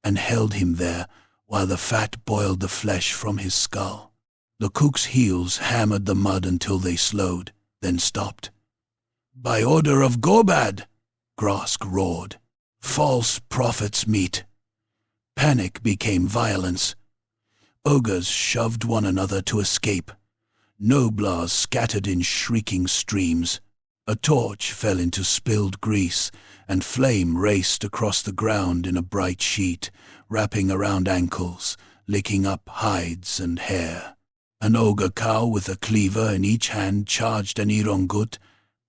and held him there while the fat boiled the flesh from his skull. The cook's heels hammered the mud until they slowed, then stopped. "By order of Gobad!" Grask roared. "False prophets meet." Panic became violence. Ogres shoved one another to escape. Noblars scattered in shrieking streams. A torch fell into spilled grease, and flame raced across the ground in a bright sheet, wrapping around ankles, licking up hides and hair. An ogre cow with a cleaver in each hand charged an Irongut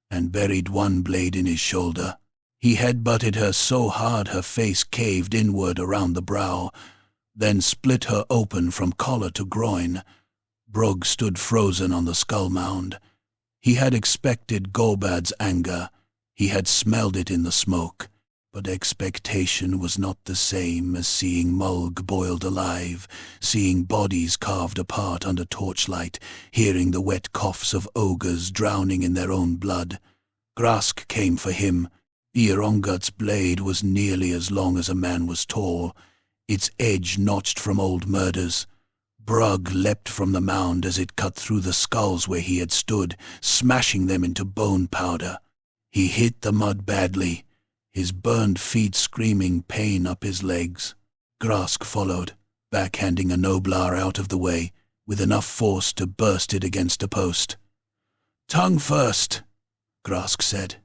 and buried one blade in his shoulder. He headbutted her so hard her face caved inward around the brow, then split her open from collar to groin. Brug stood frozen on the skull mound. He had expected Gobad's anger. He had smelled it in the smoke. But expectation was not the same as seeing Mulg boiled alive, seeing bodies carved apart under torchlight, hearing the wet coughs of ogres drowning in their own blood. Grask came for him. Irongut's blade was nearly as long as a man was tall, its edge notched from old murders. Brug leapt from the mound as it cut through the skulls where he had stood, smashing them into bone powder. He hit the mud badly, his burned feet screaming pain up his legs. Grask followed, backhanding a Noblar out of the way, with enough force to burst it against a post. "Tongue first," Grask said.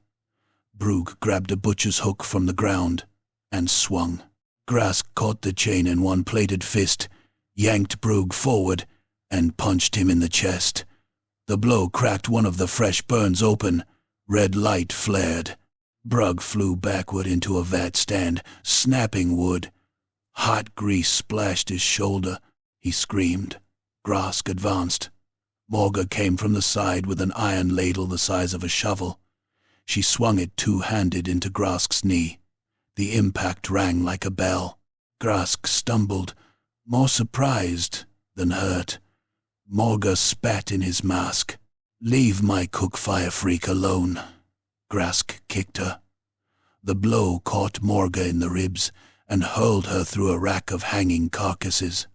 Brug grabbed a butcher's hook from the ground and swung. Grask caught the chain in one plated fist, yanked Brug forward, and punched him in the chest. The blow cracked one of the fresh burns open. Red light flared. Brug flew backward into a vat stand, snapping wood. Hot grease splashed his shoulder. He screamed. Grask advanced. Morga came from the side with an iron ladle the size of a shovel. She swung it two-handed into Grask's knee. The impact rang like a bell. Grask stumbled, more surprised than hurt. Morga spat in his mask. "Leave my cook fire freak alone." Grask kicked her. The blow caught Morga in the ribs and hurled her through a rack of hanging carcasses.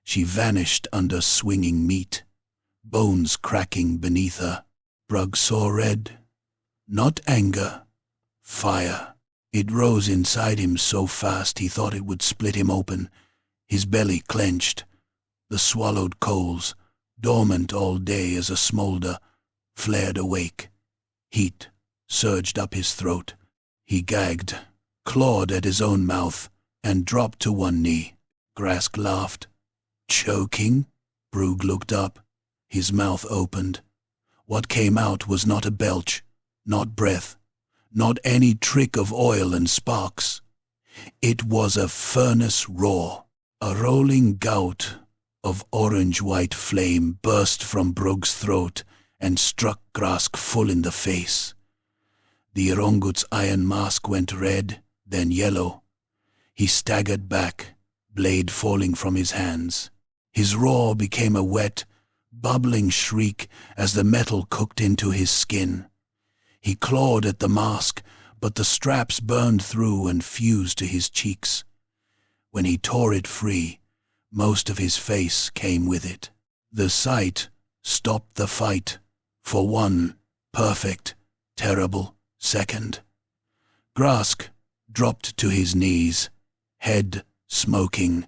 She vanished under swinging meat, bones cracking beneath her. Brug saw red. Not anger, fire. It rose inside him so fast he thought it would split him open. His belly clenched. The swallowed coals, dormant all day as a smolder, flared awake. Heat surged up his throat. He gagged, clawed at his own mouth, and dropped to one knee. Grask laughed. "Choking?" Brug looked up. His mouth opened. What came out was not a belch, not breath, not any trick of oil and sparks. It was a furnace roar. A rolling gout of orange-white flame burst from Brug's throat and struck Grask full in the face. The Irongut's iron mask went red, then yellow. He staggered back, blade falling from his hands. His roar became a wet, bubbling shriek as the metal cooked into his skin. He clawed at the mask, but the straps burned through and fused to his cheeks. When he tore it free, most of his face came with it. The sight stopped the fight for one perfect, terrible second. Grask dropped to his knees, head smoking.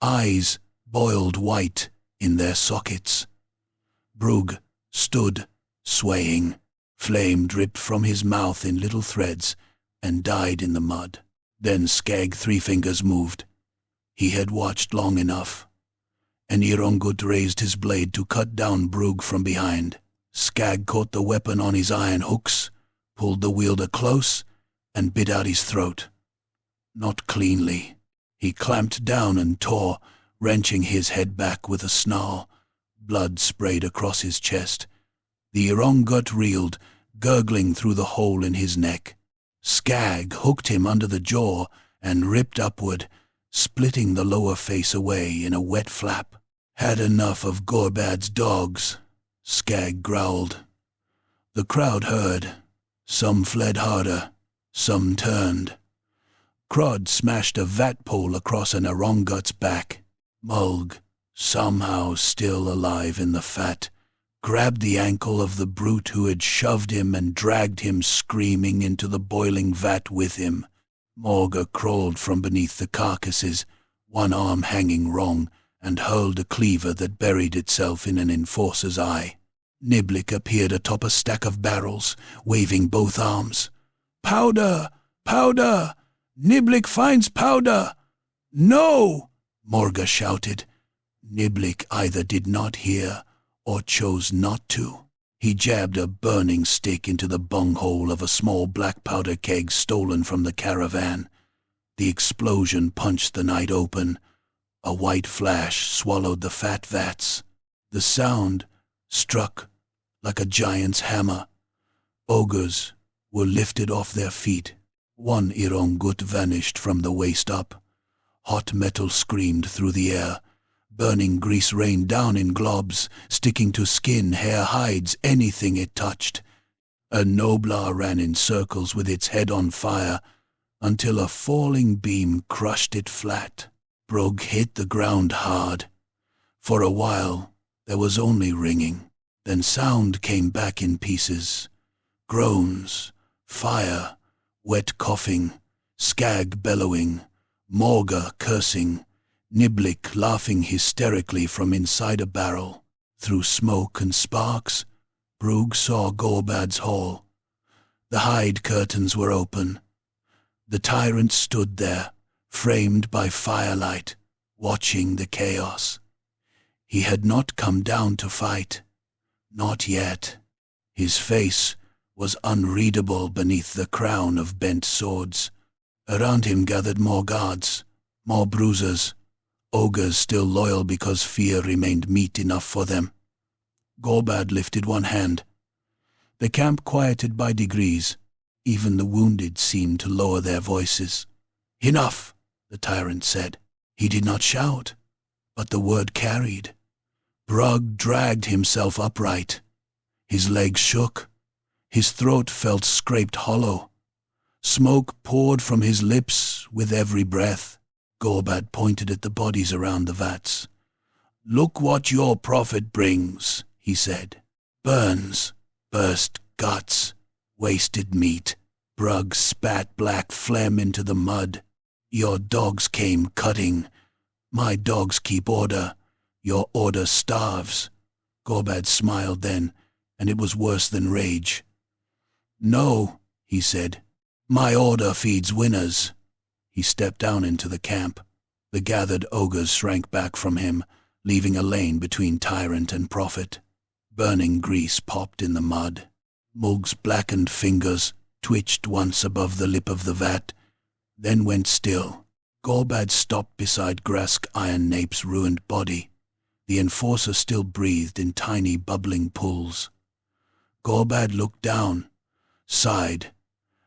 eyes boiled white in their sockets. Brugg stood, swaying. Flame dripped from his mouth in little threads and died in the mud. Then Skag Three Fingers moved. He had watched long enough. And Irongut raised his blade to cut down Brugg from behind. Skag caught the weapon on his iron hooks, pulled the wielder close, and bit out his throat. Not cleanly. He clamped down and tore, wrenching his head back with a snarl. Blood sprayed across his chest. The Irongut reeled, gurgling through the hole in his neck. Skag hooked him under the jaw and ripped upward, splitting the lower face away in a wet flap. Had enough of Gorbad's dogs, Skag growled. The crowd heard. Some fled harder, some turned. Crod smashed a vat pole across an Irongut's back. Mulg, somehow still alive in the fat, grabbed the ankle of the brute who had shoved him and dragged him screaming into the boiling vat with him. Morga crawled from beneath the carcasses, one arm hanging wrong, and hurled a cleaver that buried itself in an enforcer's eye. Niblick appeared atop a stack of barrels, waving both arms. "Powder! Powder! Niblick finds powder!" "No!" Morga shouted. Niblick either did not hear or chose not to. He jabbed a burning stick into the bunghole of a small black powder keg stolen from the caravan. The explosion punched the night open. A white flash swallowed the fat vats. The sound struck like a giant's hammer. Ogres were lifted off their feet. One Irongut vanished from the waist up. Hot metal screamed through the air. Burning grease rained down in globs, sticking to skin, hair, hides, anything it touched. A Noblar ran in circles with its head on fire, until a falling beam crushed it flat. Brugg hit the ground hard. For a while, there was only ringing. Then sound came back in pieces. Groans, fire, wet coughing, Skag bellowing, Morga cursing, Niblick laughing hysterically from inside a barrel. Through smoke and sparks, Brugg saw Gorbad's hall. The hide curtains were open. The tyrant stood there, framed by firelight, watching the chaos. He had not come down to fight. Not yet. His face was unreadable beneath the crown of bent swords. Around him gathered more guards, more bruisers, ogres still loyal because fear remained meat enough for them. Gorbad lifted one hand. The camp quieted by degrees. Even the wounded seemed to lower their voices. "Enough," the tyrant said. He did not shout, but the word carried. Brugg dragged himself upright. His legs shook. His throat felt scraped hollow. Smoke poured from his lips with every breath. Gorbad pointed at the bodies around the vats. "Look what your prophet brings," he said. "Burns, burst guts, wasted meat." Brugg spat black phlegm into the mud. "Your dogs came cutting. My dogs keep order. Your order starves." Gorbad smiled then, and it was worse than rage. "No," he said. "My order feeds winners." He stepped down into the camp. The gathered ogres shrank back from him, leaving a lane between tyrant and prophet. Burning grease popped in the mud. Mulg's blackened fingers twitched once above the lip of the vat, then went still. Gorbad stopped beside Grask Iron Nape's ruined body. The enforcer still breathed in tiny bubbling pools. Gorbad looked down, sighed,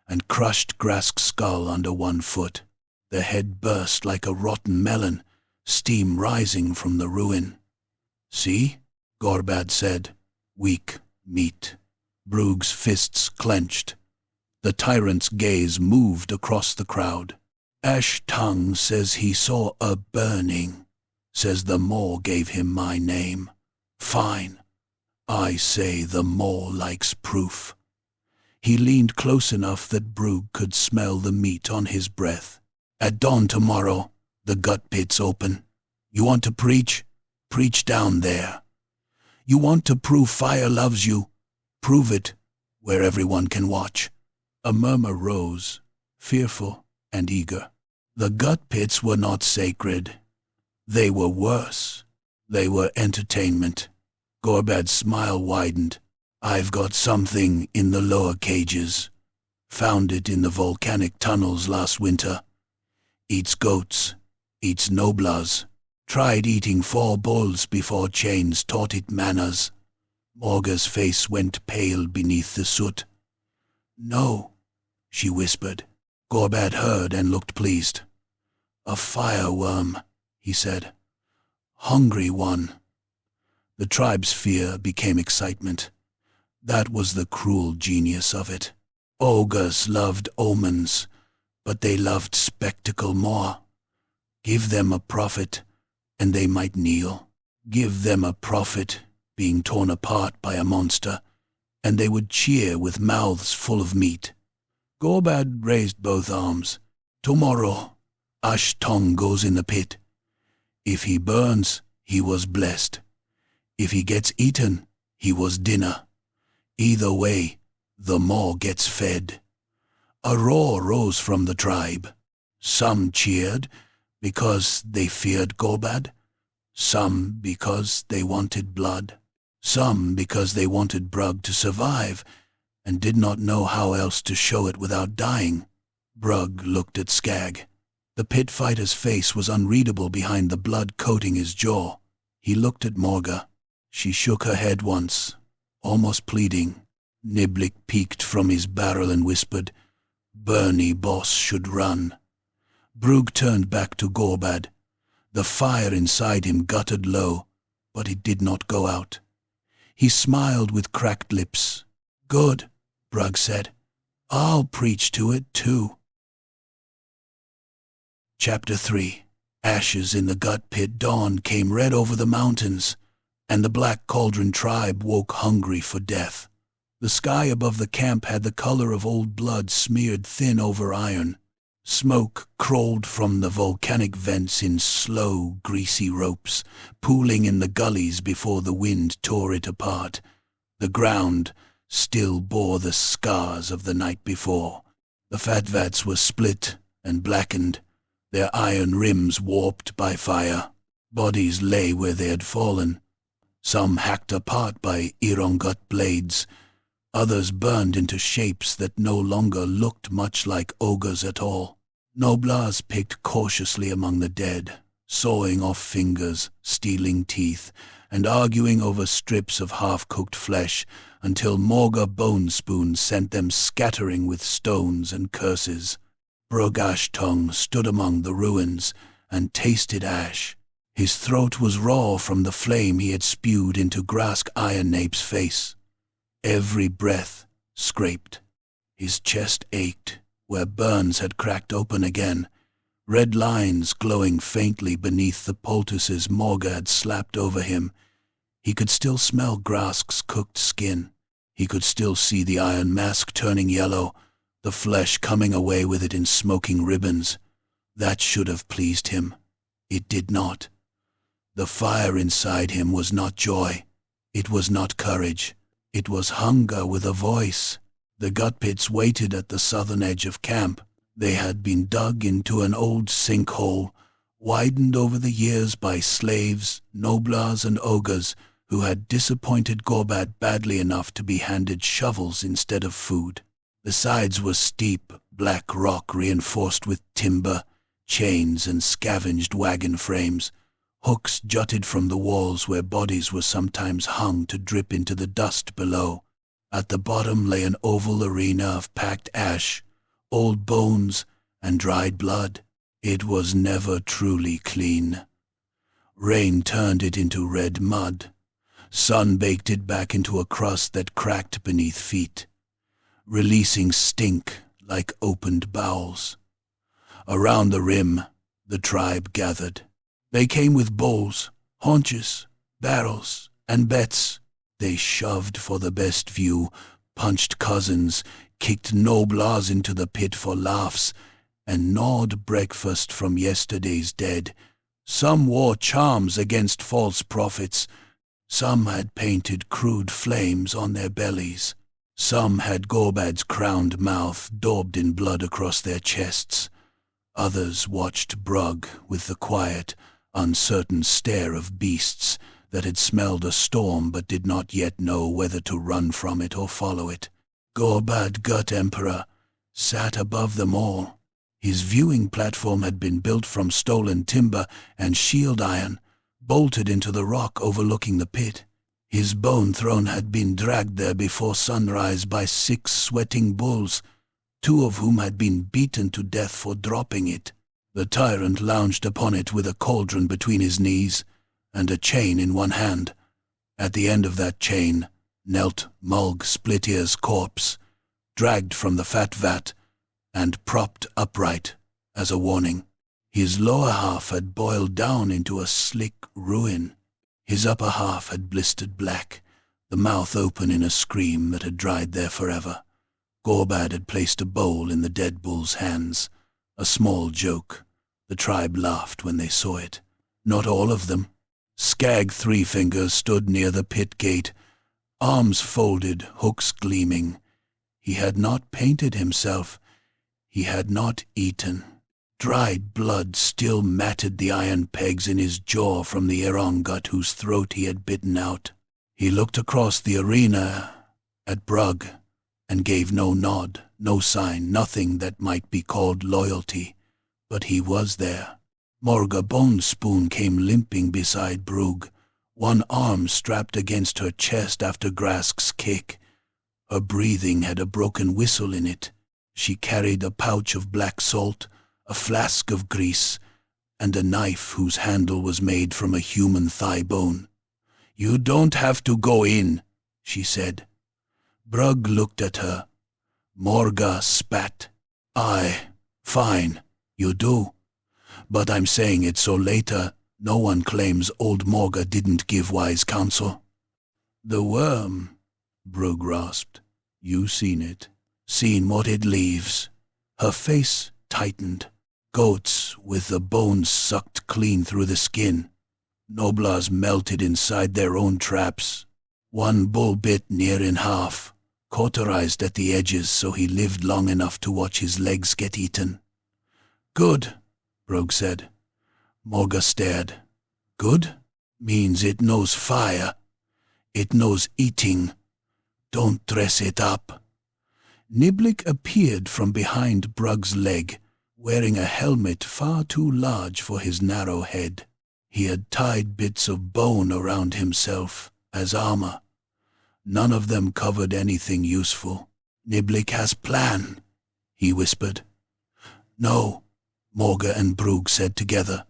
and crushed Grask's skull under one foot. The head burst like a rotten melon, steam rising from the ruin. "See?" Gorbad said. "Weak meat." Brugg's fists clenched. The tyrant's gaze moved across the crowd. "Ash Tongue says he saw a burning. Says the Maw gave him my name. Fine. I say the Maw likes proof." He leaned close enough that Brugg could smell the meat on his breath. "At dawn tomorrow, the gut pit's open. You want to preach? Preach down there. You want to prove fire loves you? Prove it where everyone can watch. A murmur rose, fearful and eager. The gut pits were not sacred. They were worse. They were entertainment. Gorbad's smile widened. I've got something in the lower cages. Found it in the volcanic tunnels last winter. Eats goats, eats noblars. Tried eating 4 bulls before chains taught it manners. Morga's face went pale beneath the soot. No, she whispered. Gorbad heard and looked pleased. A fireworm, he said. Hungry one. The tribe's fear became excitement. That was the cruel genius of it. Ogres loved omens, but they loved spectacle more. Give them a prophet, and they might kneel. Give them a prophet, being torn apart by a monster, and they would cheer with mouths full of meat. Gorbad raised both arms. Tomorrow, Ash Tong goes in the pit. If he burns, he was blessed. If he gets eaten, he was dinner. Either way, the maw gets fed. A roar rose from the tribe. Some cheered because they feared Gorbad. Some because they wanted blood. Some because they wanted Brug to survive and did not know how else to show it without dying. Brug looked at Skag. The pit fighter's face was unreadable behind the blood coating his jaw. He looked at Morga. She shook her head once, almost pleading. Niblick peeked from his barrel and whispered, Bernie boss should run. Brug turned back to Gorbad. The fire inside him guttered low, but it did not go out. He smiled with cracked lips. Good, Brug said. I'll preach to it too. Chapter 3. Ashes in the gut pit. Dawn came red over the mountains, and the Black Cauldron tribe woke hungry for death. The sky above the camp had the color of old blood smeared thin over iron. Smoke crawled from the volcanic vents in slow, greasy ropes, pooling in the gullies before the wind tore it apart. The ground still bore the scars of the night before. The fat vats were split and blackened, their iron rims warped by fire. Bodies lay where they had fallen, some hacked apart by Irongut blades, others burned into shapes that no longer looked much like ogres at all. Noblars picked cautiously among the dead, sawing off fingers, stealing teeth, and arguing over strips of half-cooked flesh until Morga Bone Spoon sent them scattering with stones and curses. Brogash Tongue stood among the ruins and tasted ash. His throat was raw from the flame he had spewed into Grask Iron Nape's face. Every breath scraped. His chest ached, where burns had cracked open again, red lines glowing faintly beneath the poultices Morga had slapped over him. He could still smell Grask's cooked skin. He could still see the iron mask turning yellow, the flesh coming away with it in smoking ribbons. That should have pleased him. It did not. The fire inside him was not joy. It was not courage. It was hunger with a voice. The gut pits waited at the southern edge of camp. They had been dug into an old sinkhole, widened over the years by slaves, noblars, and ogres who had disappointed Gorbad badly enough to be handed shovels instead of food. The sides were steep, black rock reinforced with timber, chains, and scavenged wagon frames. Hooks jutted from the walls where bodies were sometimes hung to drip into the dust below. At the bottom lay an oval arena of packed ash, old bones, and dried blood. It was never truly clean. Rain turned it into red mud. Sun baked it back into a crust that cracked beneath feet, releasing stink like opened bowels. Around the rim, the tribe gathered. They came with bowls, haunches, barrels, and bets. They shoved for the best view, punched cousins, kicked noblars into the pit for laughs, and gnawed breakfast from yesterday's dead Some wore charms against false prophets. Some had painted crude flames on their bellies. Some had Gorbad's crowned mouth daubed in blood across their chests. Others watched Brug with the quiet, uncertain stare of beasts that had smelled a storm but did not yet know whether to run from it or follow it. Gorbad Gut Emperor sat above them all. His viewing platform had been built from stolen timber and shield iron, bolted into the rock overlooking the pit. His bone throne had been dragged there before sunrise by 6 sweating bulls, 2 of whom had been beaten to death for dropping it. The tyrant lounged upon it with a cauldron between his knees and a chain in one hand. At the end of that chain knelt Mulg Splitier's corpse, dragged from the fat vat and propped upright as a warning. His lower half had boiled down into a slick ruin. His upper half had blistered black, the mouth open in a scream that had dried there forever. Gorbad had placed a bowl in the dead bull's hands, a small joke. The tribe laughed when they saw it. Not all of them. Skag Three Fingers stood near the pit gate, arms folded, hooks gleaming. He had not painted himself. He had not eaten. Dried blood still matted the iron pegs in his jaw from the Erongut whose throat he had bitten out. He looked across the arena at Brug and gave no nod, no sign, nothing that might be called loyalty. But he was there. Morga Bonespoon came limping beside Brug, one arm strapped against her chest after Grask's kick. Her breathing had a broken whistle in it. She carried a pouch of black salt, a flask of grease, and a knife whose handle was made from a human thigh bone. "You don't have to go in," she said. Brug looked at her. Morga spat. "Aye, fine, you do. But I'm saying it so later no one claims old Morga didn't give wise counsel." "The worm," Brug rasped. "You seen it. Seen what it leaves." Her face tightened. "Goats with the bones sucked clean through the skin. Noblars melted inside their own traps. One bull bit near in half, cauterized at the edges so he lived long enough to watch his legs get eaten." "Good," Brog said. Morga stared. "Good? Means it knows fire. It knows eating. Don't dress it up." Niblick appeared from behind Brug's leg, wearing a helmet far too large for his narrow head. He had tied bits of bone around himself as armor. None of them covered anything useful. "Niblick has plan," he whispered. "No," Morga and Brug said together.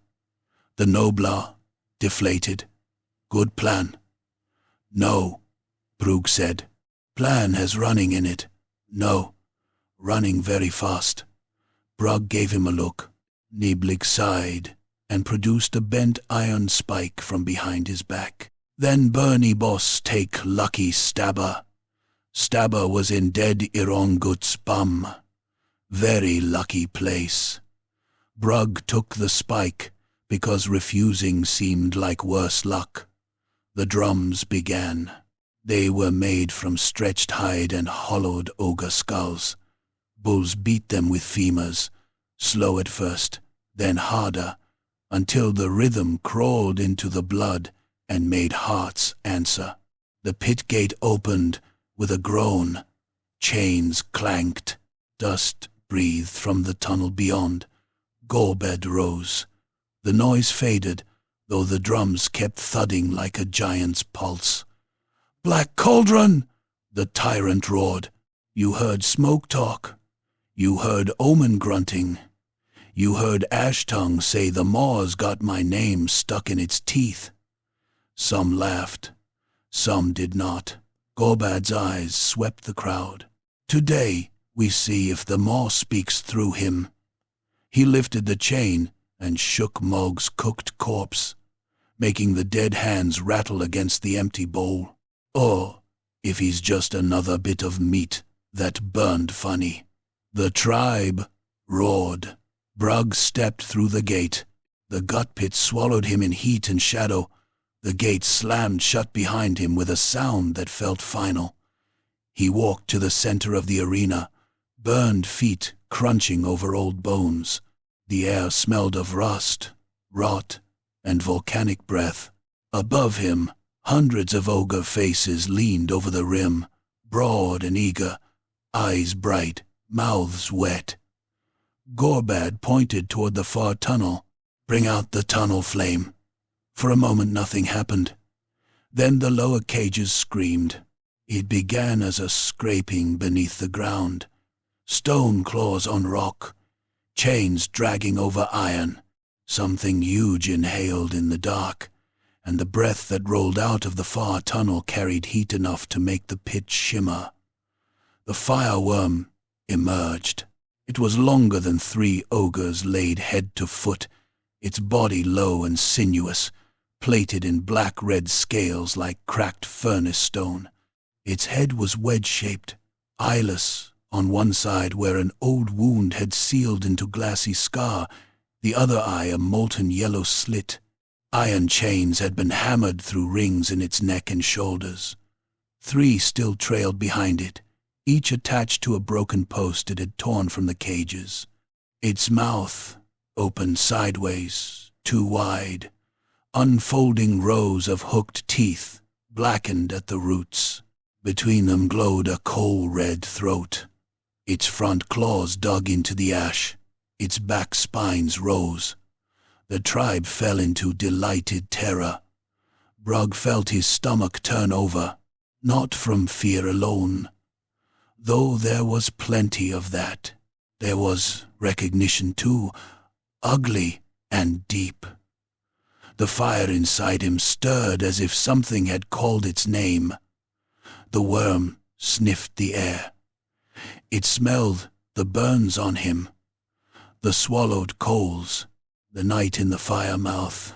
The Noblar deflated. "Good plan." "No," Brug said. "Plan has running in it." "No, running very fast." Brug gave him a look. Niblick sighed and produced a bent iron spike from behind his back. "Then Bernie boss take lucky Stabber. Stabber was in dead Irongut's bum. Very lucky place." Brug took the spike because refusing seemed like worse luck. The drums began. They were made from stretched hide and hollowed ogre skulls. Bulls beat them with femurs, slow at first, then harder, until the rhythm crawled into the blood and made hearts answer. The pit gate opened with a groan. Chains clanked. Dust breathed from the tunnel beyond. Gorbad rose. The noise faded, though the drums kept thudding like a giant's pulse. "Black Cauldron!" the tyrant roared. You heard smoke talk. You heard omen grunting. You heard Ash Tongue say the Maw's got my name stuck in its teeth. Some laughed. Some did not. Gorbad's eyes swept the crowd. "Today we see if the Maw speaks through him." He lifted the chain and shook Mulg's cooked corpse, making the dead hands rattle against the empty bowl. Or if he's just another bit of meat that burned funny. The tribe roared. Brug stepped through the gate. The gut pit swallowed him in heat and shadow. The gate slammed shut behind him with a sound that felt final. He walked to the center of the arena, burned feet crunching over old bones. The air smelled of rust, rot, and volcanic breath. Above him, hundreds of ogre faces leaned over the rim, broad and eager, eyes bright, mouths wet. Gorbad pointed toward the far tunnel. "Bring out the tunnel flame." For a moment nothing happened. Then the lower cages screamed. It began as a scraping beneath the ground. Stone claws on rock, chains dragging over iron. Something huge inhaled in the dark, and the breath that rolled out of the far tunnel carried heat enough to make the pit shimmer. The fireworm emerged. It was longer than 3 ogres laid head to foot, its body low and sinuous, plated in black-red scales like cracked furnace stone. Its head was wedge-shaped, eyeless on one side where an old wound had sealed into glassy scar, the other eye a molten yellow slit. Iron chains had been hammered through rings in its neck and shoulders. 3 still trailed behind it, each attached to a broken post it had torn from the cages. Its mouth opened sideways, too wide, unfolding rows of hooked teeth, blackened at the roots. Between them glowed a coal-red throat. Its front claws dug into the ash. Its back spines rose. The tribe fell into delighted terror. Brug felt his stomach turn over, not from fear alone. Though there was plenty of that, there was recognition too, ugly and deep. The fire inside him stirred as if something had called its name. The worm sniffed the air. It smelled the burns on him, the swallowed coals, the night in the fire mouth.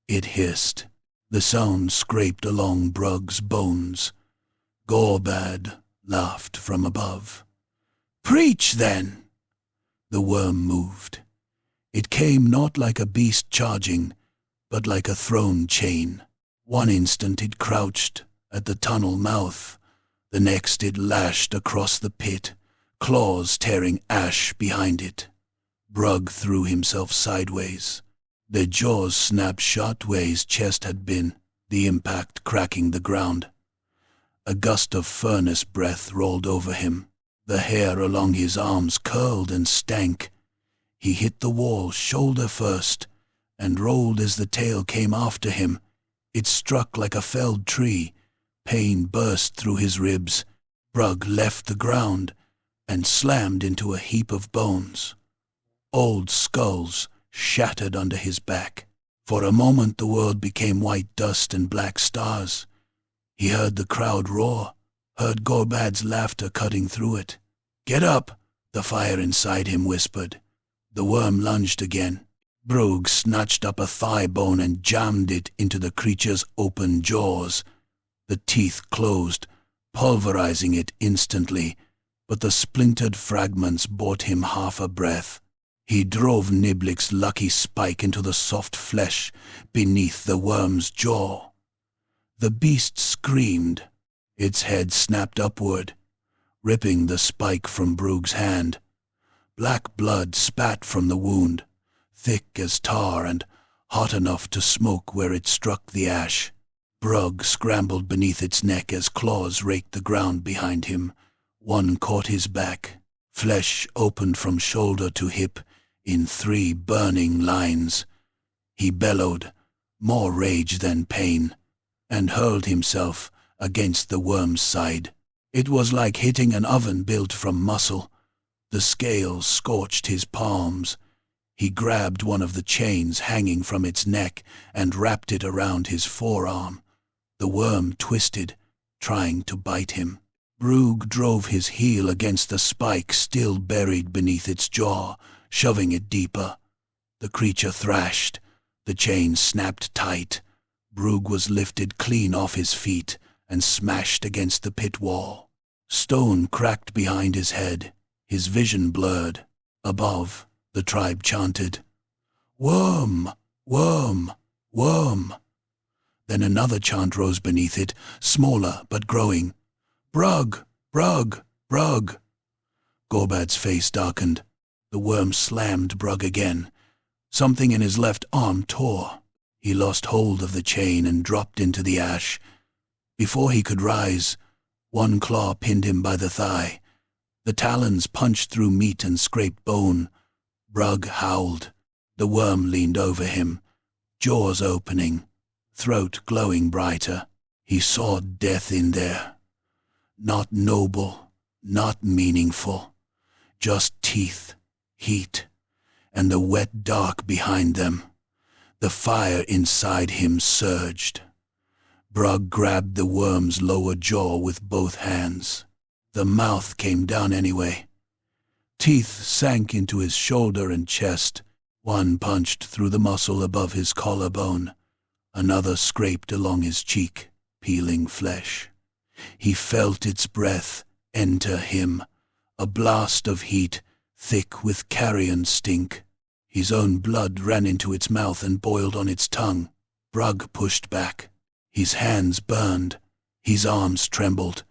It hissed. The sound scraped along Brug's bones. Gorbad laughed from above. "Preach, then!" The worm moved. It came not like a beast charging, but like a thrown chain. One instant it crouched at the tunnel mouth. The next it lashed across the pit, claws tearing ash behind it. Brug threw himself sideways. The jaws snapped shut where his chest had been, the impact cracking the ground. A gust of furnace breath rolled over him. The hair along his arms curled and stank. He hit the wall shoulder first and rolled as the tail came after him. It struck like a felled tree. Pain burst through his ribs. Brug left the ground and slammed into a heap of bones. Old skulls shattered under his back. For a moment the world became white dust and black stars. He heard the crowd roar, heard Gorbad's laughter cutting through it. "Get up," the fire inside him whispered. The worm lunged again. Brug snatched up a thigh bone and jammed it into the creature's open jaws. The teeth closed, pulverizing it instantly, but the splintered fragments bought him half a breath. He drove Niblik's lucky spike into the soft flesh beneath the worm's jaw. The beast screamed. Its head snapped upward, ripping the spike from Brug's hand. Black blood spat from the wound, thick as tar and hot enough to smoke where it struck the ash. Brug scrambled beneath its neck as claws raked the ground behind him. One caught his back. Flesh opened from shoulder to hip in 3 burning lines. He bellowed, more rage than pain, and hurled himself against the worm's side. It was like hitting an oven built from muscle. The scales scorched his palms. He grabbed one of the chains hanging from its neck and wrapped it around his forearm. The worm twisted, trying to bite him. Brug drove his heel against the spike still buried beneath its jaw, shoving it deeper. The creature thrashed. The chain snapped tight. Brug was lifted clean off his feet and smashed against the pit wall. Stone cracked behind his head, his vision blurred. Above, the tribe chanted, "Worm! "Worm! Worm!" Then another chant rose beneath it, smaller but growing. "Brug! Brug! Brug!" Gorbad's face darkened. The worm slammed Brug again. Something in his left arm tore. He lost hold of the chain and dropped into the ash. Before he could rise, one claw pinned him by the thigh. The talons punched through meat and scraped bone. Brug howled. The worm leaned over him, jaws opening, throat glowing brighter. He saw death in there. Not noble, not meaningful. Just teeth, heat, and the wet dark behind them. The fire inside him surged. Brug grabbed the worm's lower jaw with both hands. The mouth came down anyway. Teeth sank into his shoulder and chest. One punched through the muscle above his collarbone. Another scraped along his cheek, peeling flesh. He felt its breath enter him, a blast of heat, thick with carrion stink. His own blood ran into its mouth and boiled on its tongue. Brug pushed back. His hands burned. His arms trembled.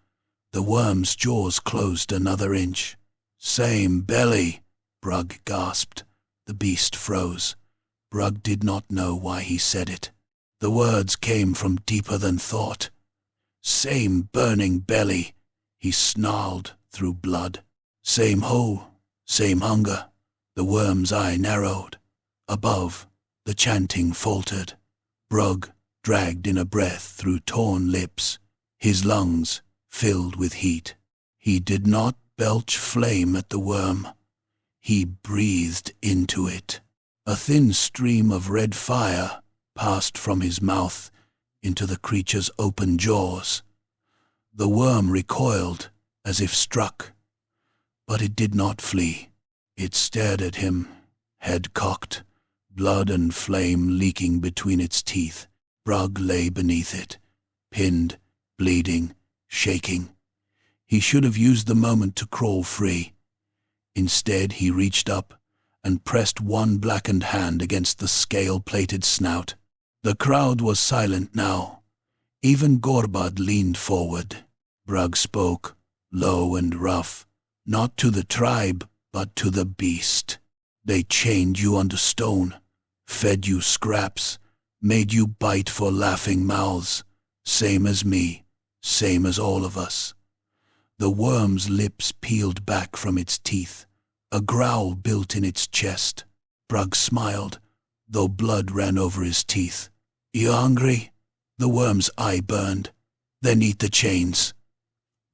The worm's jaws closed another inch. "Same belly," Brug gasped. The beast froze. Brug did not know why he said it. The words came from deeper than thought. "Same burning belly," he snarled through blood. "Same hole, same hunger." The worm's eye narrowed. Above, the chanting faltered. Brug dragged in a breath through torn lips, his lungs filled with heat. He did not belch flame at the worm. He breathed into it. A thin stream of red fire passed from his mouth into the creature's open jaws. The worm recoiled as if struck, but it did not flee. It stared at him, head cocked, blood and flame leaking between its teeth. Brug lay beneath it, pinned, bleeding, shaking. He should have used the moment to crawl free. Instead, he reached up and pressed one blackened hand against the scale-plated snout. The crowd was silent now. Even Gorbad leaned forward. Brug spoke, low and rough, not to the tribe, but to the beast. "They chained you under stone, fed you scraps, made you bite for laughing mouths, same as me, same as all of us." The worm's lips peeled back from its teeth. A growl built in its chest. Brug smiled, though blood ran over his teeth. "You hungry?" The worm's eye burned. "Then eat the chains."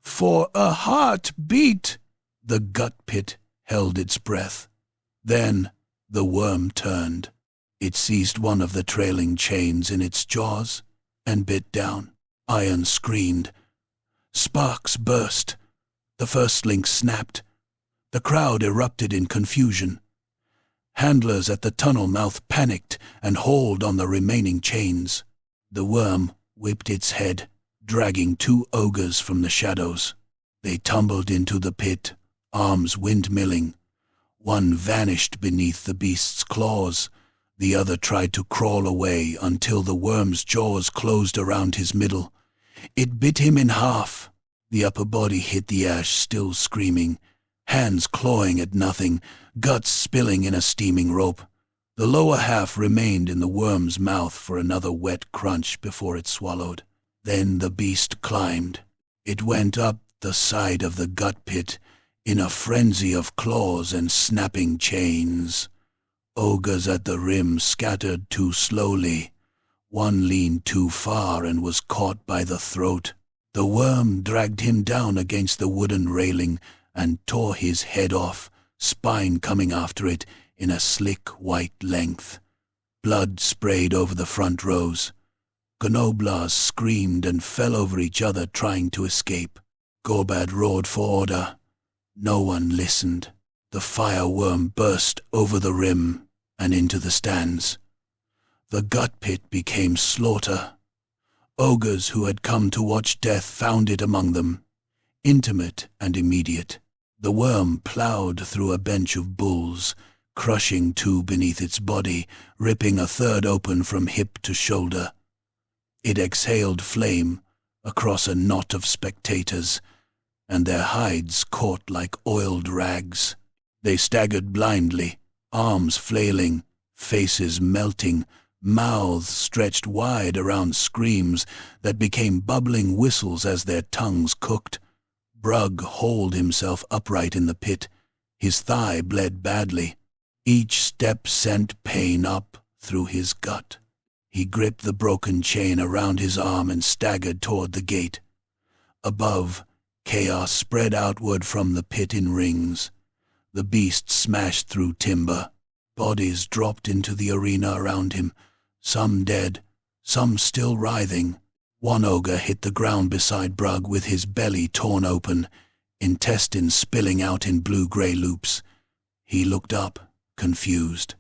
"For a heartbeat!" The gut pit held its breath. Then the worm turned. It seized one of the trailing chains in its jaws and bit down. Iron screamed. Sparks burst. The first link snapped. The crowd erupted in confusion. Handlers at the tunnel mouth panicked and hauled on the remaining chains. The worm whipped its head, dragging two ogres from the shadows. They tumbled into the pit, arms windmilling. One vanished beneath the beast's claws. The other tried to crawl away until the worm's jaws closed around his middle. It bit him in half. The upper body hit the ash, still screaming, hands clawing at nothing, guts spilling in a steaming rope. The lower half remained in the worm's mouth for another wet crunch before it swallowed. Then the beast climbed. It went up the side of the gut pit in a frenzy of claws and snapping chains. Ogres at the rim scattered too slowly. One leaned too far and was caught by the throat. The worm dragged him down against the wooden railing and tore his head off, spine coming after it in a slick white length. Blood sprayed over the front rows. Gnoblas screamed and fell over each other trying to escape. Gorbad roared for order. No one listened. The fireworm burst over the rim and into the stands. The gut pit became slaughter. Ogres who had come to watch death found it among them, intimate and immediate. The worm ploughed through a bench of bulls, crushing two beneath its body, ripping a third open from hip to shoulder. It exhaled flame across a knot of spectators, and their hides caught like oiled rags. They staggered blindly, arms flailing, faces melting, mouths stretched wide around screams that became bubbling whistles as their tongues cooked. Brug hauled himself upright in the pit. His thigh bled badly. Each step sent pain up through his gut. He gripped the broken chain around his arm and staggered toward the gate. Above, chaos spread outward from the pit in rings. The beast smashed through timber. Bodies dropped into the arena around him, some dead, some still writhing. One ogre hit the ground beside Brug with his belly torn open, intestines spilling out in blue-gray loops. He looked up, confused.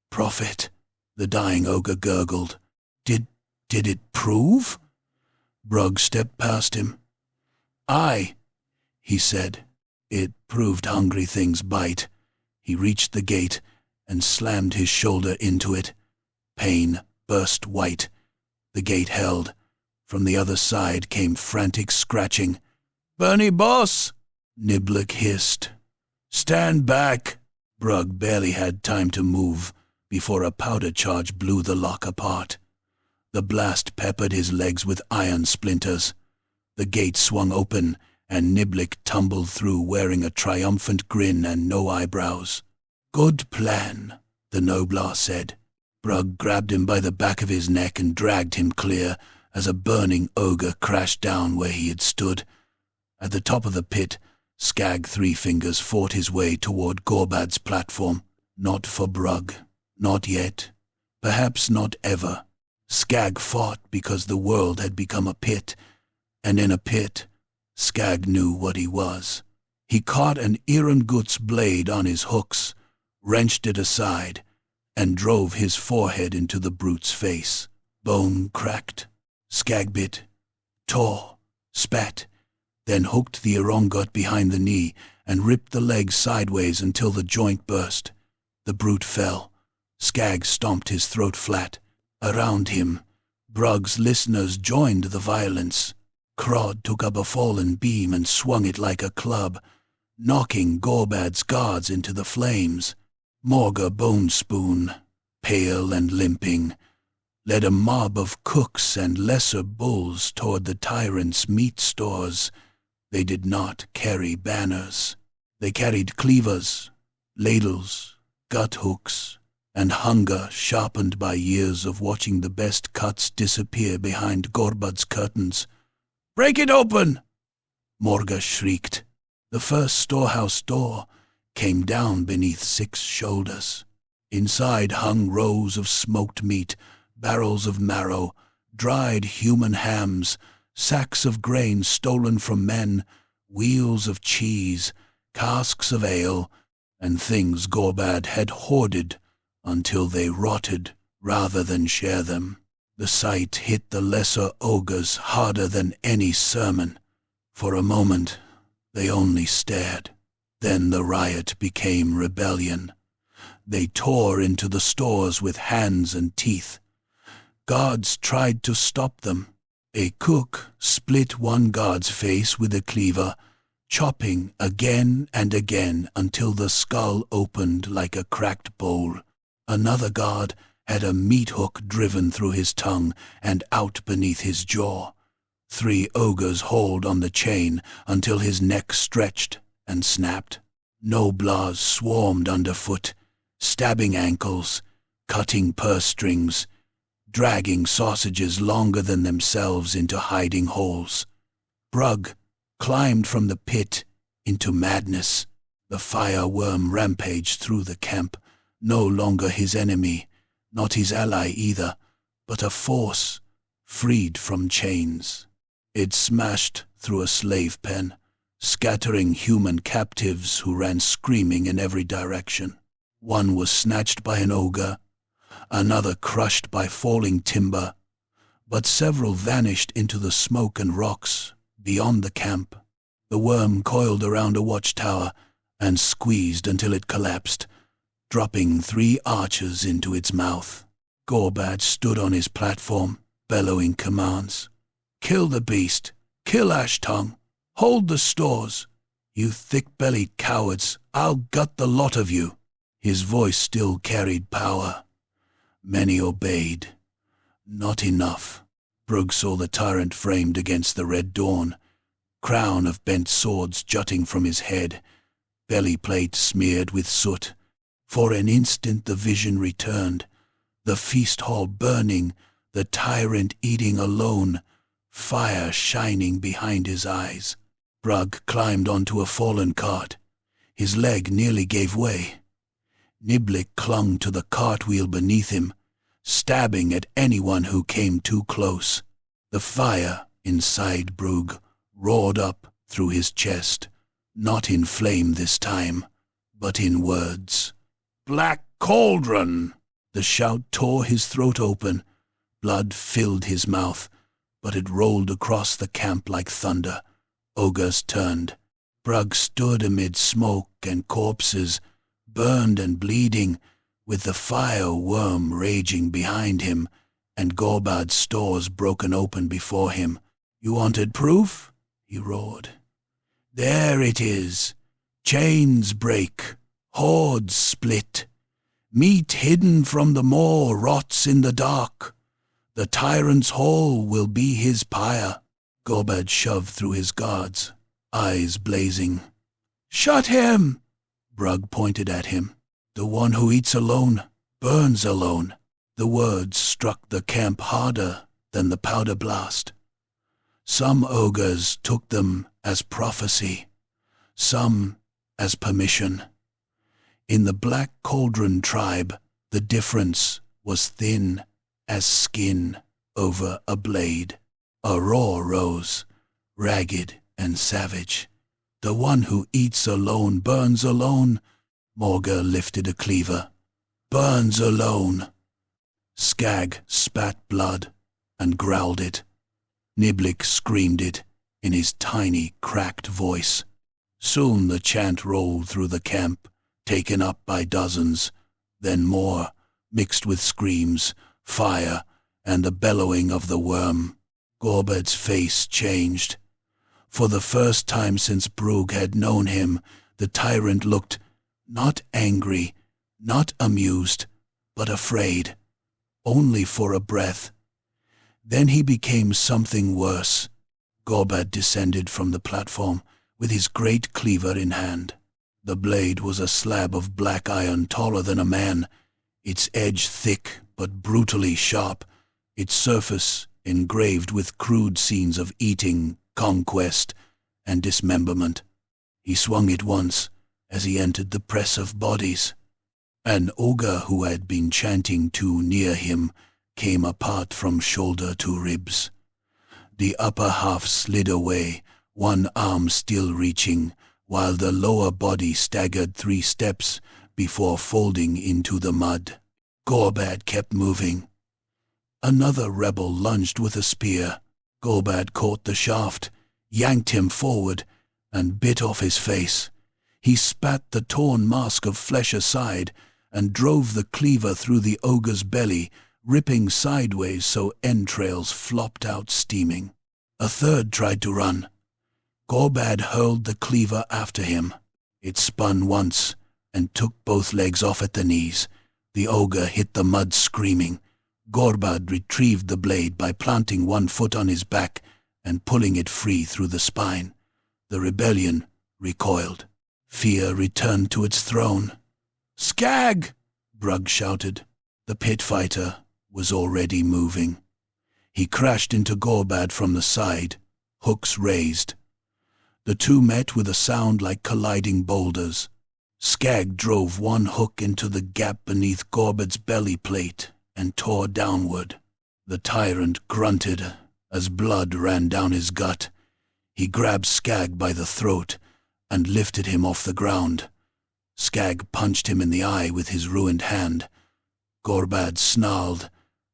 "Prophet," the dying ogre gurgled. Did it prove?" Brug stepped past him. "Aye," he said. "It proved hungry things bite." He reached the gate and slammed his shoulder into it. Pain burst white. The gate held. From the other side came frantic scratching. "Bernie boss!" Niblick hissed. "Stand back!" Brug barely had time to move before a powder charge blew the lock apart. The blast peppered his legs with iron splinters. The gate swung open, and Niblick tumbled through wearing a triumphant grin and no eyebrows. "Good plan," the Noblar said. Brug grabbed him by the back of his neck and dragged him clear as a burning ogre crashed down where he had stood. At the top of the pit, Skag Three Fingers fought his way toward Gorbad's platform. Not for Brug. Not yet. Perhaps not ever. Skag fought because the world had become a pit, and in a pit, Skag knew what he was. He caught an Irangut's blade on his hooks, wrenched it aside, and drove his forehead into the brute's face. Bone cracked. Skag bit, tore, spat, then hooked the Irongut behind the knee and ripped the leg sideways until the joint burst. The brute fell. Skag stomped his throat flat. Around him, Brug's listeners joined the violence. Crod took up a fallen beam and swung it like a club, knocking Gorbad's guards into the flames. Morga Bonespoon, pale and limping, led a mob of cooks and lesser bulls toward the Tyrant's meat stores. They did not carry banners. They carried cleavers, ladles, gut hooks, and hunger sharpened by years of watching the best cuts disappear behind Gorbad's curtains. "Break it open!" Morga shrieked. The first storehouse door came down beneath 6 shoulders. Inside hung rows of smoked meat, barrels of marrow, dried human hams, sacks of grain stolen from men, wheels of cheese, casks of ale, and things Gorbad had hoarded until they rotted rather than share them. The sight hit the lesser ogres harder than any sermon. For a moment, they only stared. Then the riot became rebellion. They tore into the stores with hands and teeth. Guards tried to stop them. A cook split one guard's face with a cleaver, chopping again and again until the skull opened like a cracked bowl. Another guard had a meat hook driven through his tongue and out beneath his jaw. 3 ogres hauled on the chain until his neck stretched and snapped. Noblars swarmed underfoot, stabbing ankles, cutting purse strings, dragging sausages longer than themselves into hiding holes. Brug climbed from the pit into madness. The fireworm rampaged through the camp, no longer his enemy, not his ally either, but a force freed from chains. It smashed through a slave pen, scattering human captives who ran screaming in every direction. One was snatched by an ogre, another crushed by falling timber, but several vanished into the smoke and rocks beyond the camp. The worm coiled around a watchtower and squeezed until it collapsed, dropping 3 archers into its mouth. Gorbad stood on his platform, bellowing commands. "Kill the beast! Kill Ashtongue! Hold the stores! You thick-bellied cowards, I'll gut the lot of you!" His voice still carried power. Many obeyed. Not enough. Brugg saw the tyrant framed against the red dawn, crown of bent swords jutting from his head, belly plate smeared with soot. For an instant the vision returned, the feast hall burning, the tyrant eating alone, fire shining behind his eyes. Brugg climbed onto a fallen cart. His leg nearly gave way. Niblick clung to the cartwheel beneath him, stabbing at anyone who came too close. The fire inside Brugg roared up through his chest, not in flame this time, but in words. "Black cauldron!" The shout tore his throat open. Blood filled his mouth, but it rolled across the camp like thunder. Ogres turned. Brugg stood amid smoke and corpses, burned and bleeding, with the fire worm raging behind him, and Gorbad's stores broken open before him. "You wanted proof?" he roared. "There it is. Chains break, hordes split. Meat hidden from the maw rots in the dark. The tyrant's hall will be his pyre." Gorbad shoved through his guards, eyes blazing. "Shut him!" Brugg pointed at him. "The one who eats alone burns alone." The words struck the camp harder than the powder blast. Some ogres took them as prophecy, some as permission. In the Black Cauldron tribe, the difference was thin as skin over a blade. A roar rose, ragged and savage. "The one who eats alone burns alone." Morga lifted a cleaver. "Burns alone." Skag spat blood and growled it. Niblick screamed it in his tiny, cracked voice. Soon the chant rolled through the camp, taken up by dozens, then more, mixed with screams, fire, and the bellowing of the worm. Gorbad's face changed. For the first time since Brugg had known him, the tyrant looked not angry, not amused, but afraid, only for a breath. Then he became something worse. Gorbad descended from the platform with his great cleaver in hand. The blade was a slab of black iron taller than a man, its edge thick but brutally sharp, its surface engraved with crude scenes of eating, conquest, and dismemberment. He swung it once as he entered the press of bodies. An ogre who had been chanting too near him came apart from shoulder to ribs. The upper half slid away, one arm still reaching, while the lower body staggered 3 steps before folding into the mud. Gorbad kept moving. Another rebel lunged with a spear. Gorbad caught the shaft, yanked him forward, and bit off his face. He spat the torn mask of flesh aside and drove the cleaver through the ogre's belly, ripping sideways so entrails flopped out steaming. A third tried to run. Gorbad hurled the cleaver after him. It spun once and took both legs off at the knees. The ogre hit the mud screaming. Gorbad retrieved the blade by planting one foot on his back and pulling it free through the spine. The rebellion recoiled. Fear returned to its throne. "Skag!" Brugg shouted. The pit fighter was already moving. He crashed into Gorbad from the side, hooks raised. The two met with a sound like colliding boulders. Skag drove one hook into the gap beneath Gorbad's belly plate and tore downward. The tyrant grunted as blood ran down his gut. He grabbed Skag by the throat and lifted him off the ground. Skag punched him in the eye with his ruined hand. Gorbad snarled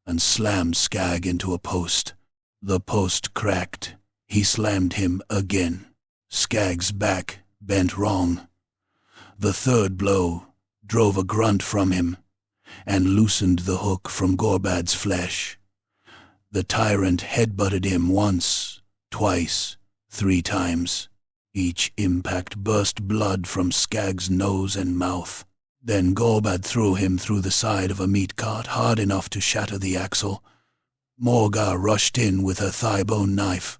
and slammed Skag into a post. The post cracked. He slammed him again. Skag's back bent wrong. The third blow drove a grunt from him, and loosened the hook from Gorbad's flesh. The tyrant headbutted him once, twice, 3 times. Each impact burst blood from Skag's nose and mouth. Then Gorbad threw him through the side of a meat cart hard enough to shatter the axle. Morga rushed in with her thigh-bone knife.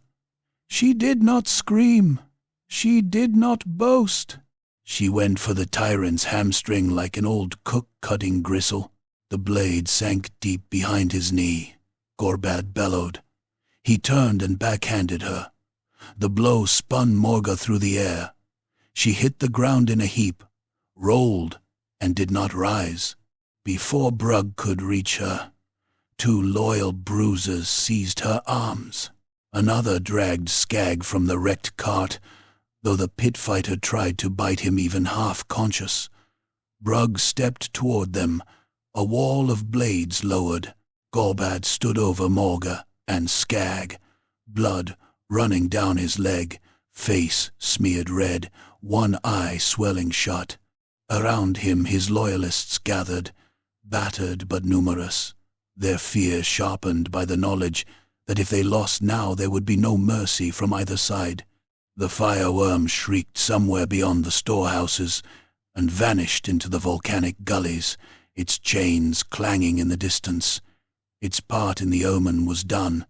She did not scream. She did not boast. She went for the tyrant's hamstring like an old cook cutting gristle. The blade sank deep behind his knee. Gorbad bellowed. He turned and backhanded her. The blow spun Morga through the air. She hit the ground in a heap, rolled, and did not rise. Before Brug could reach her, 2 loyal bruisers seized her arms. Another dragged Skag from the wrecked cart, though the pit fighter tried to bite him even half-conscious. Brug stepped toward them, a wall of blades lowered. Gorbad stood over Morga and Skag, blood running down his leg, face smeared red, one eye swelling shut. Around him his loyalists gathered, battered but numerous, their fear sharpened by the knowledge that if they lost now there would be no mercy from either side. The fireworm shrieked somewhere beyond the storehouses and vanished into the volcanic gullies, its chains clanging in the distance. Its part in the omen was done,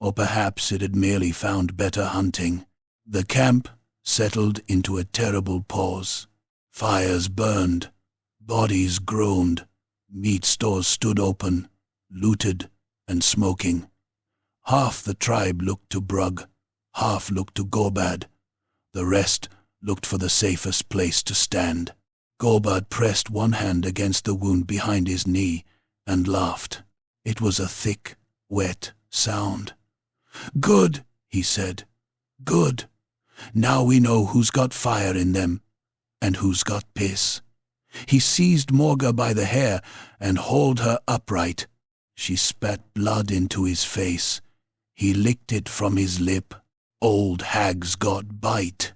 or perhaps it had merely found better hunting. The camp settled into a terrible pause. Fires burned, bodies groaned, meat stores stood open, looted and smoking. Half the tribe looked to Brug, half looked to Gorbad. The rest looked for the safest place to stand. Gorbad pressed one hand against the wound behind his knee and laughed. It was a thick, wet sound. "Good," he said. "Good. Now we know who's got fire in them and who's got piss." He seized Morga by the hair and hauled her upright. She spat blood into his face. He licked it from his lip. Old hags got bite.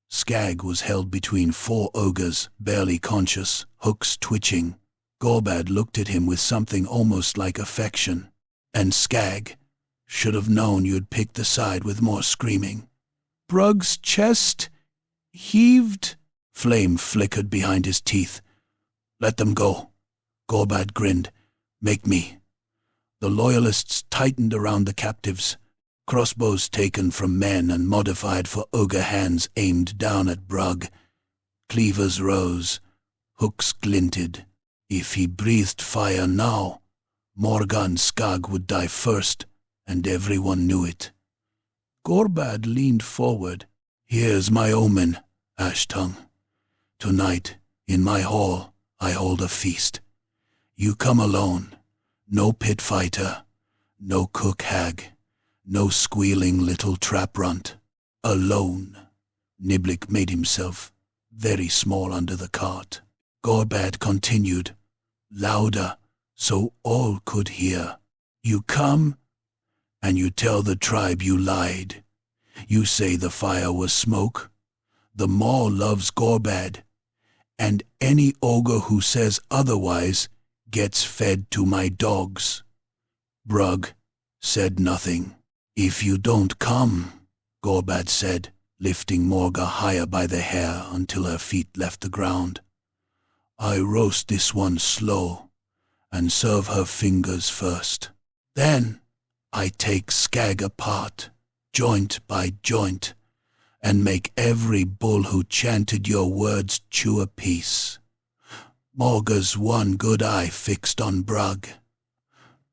Skag was held between 4 ogres, barely conscious, hooks twitching. Gorbad looked at him with something almost like affection. "And Skag, should have known you'd pick the side with more screaming." Brug's chest heaved. Flame flickered behind his teeth. "Let them go." Gorbad grinned. "Make me." The loyalists tightened around the captives. Crossbows taken from men and modified for ogre hands aimed down at Brug. Cleavers rose. Hooks glinted. If he breathed fire now, Morga and Skag would die first, and everyone knew it. Gorbad leaned forward. "Here's my omen, Ash-tongue. Tonight, in my hall, I hold a feast. You come alone. No pit fighter, no cook hag, no squealing little trap runt. Alone." Niblick made himself very small under the cart. Gorbad continued, louder, so all could hear. "You come, and you tell the tribe you lied. You say the fire was smoke. The maw loves Gorbad, and any ogre who says otherwise gets fed to my dogs." Brug said nothing. "If you don't come," Gorbad said, lifting Morga higher by the hair until her feet left the ground, "I roast this one slow and serve her fingers first. Then I take Skag apart, joint by joint, and make every bull who chanted your words chew a piece. Morga's one good eye fixed on Brug."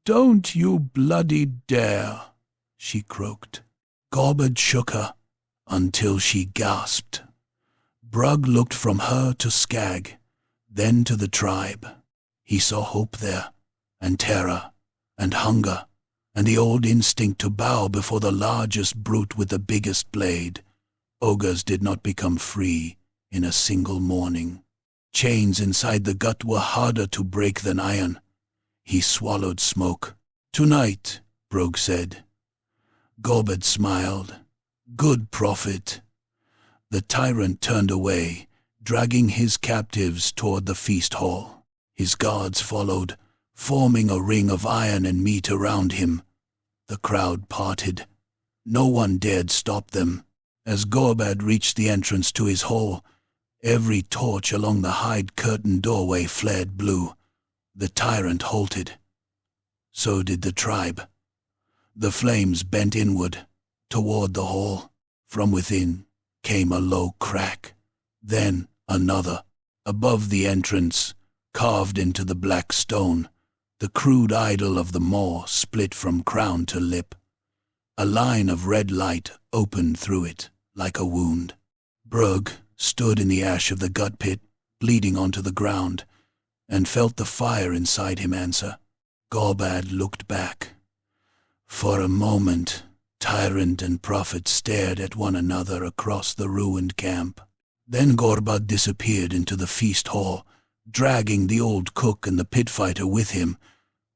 "Don't you bloody dare," she croaked. Gorbad shook her until she gasped. Brug looked from her to Skag, then to the tribe. He saw hope there, and terror, and hunger, and the old instinct to bow before the largest brute with the biggest blade. Ogres did not become free in a single morning. Chains inside the gut were harder to break than iron. He swallowed smoke. "Tonight," Brug said. Gorbad smiled. "Good prophet." The tyrant turned away, dragging his captives toward the feast hall. His guards followed, forming a ring of iron and meat around him. The crowd parted. No one dared stop them. As Gorbad reached the entrance to his hall, every torch along the hide-curtained doorway flared blue. The tyrant halted. So did the tribe. The flames bent inward, toward the hall. From within came a low crack, then another. Above the entrance, carved into the black stone, the crude idol of the Maw split from crown to lip. A line of red light opened through it, like a wound. Brug stood in the ash of the gut pit, bleeding onto the ground, and felt the fire inside him answer. Gorbad looked back. For a moment, Tyrant and Prophet stared at one another across the ruined camp. Then Gorbad disappeared into the feast hall, dragging the old cook and the pit fighter with him,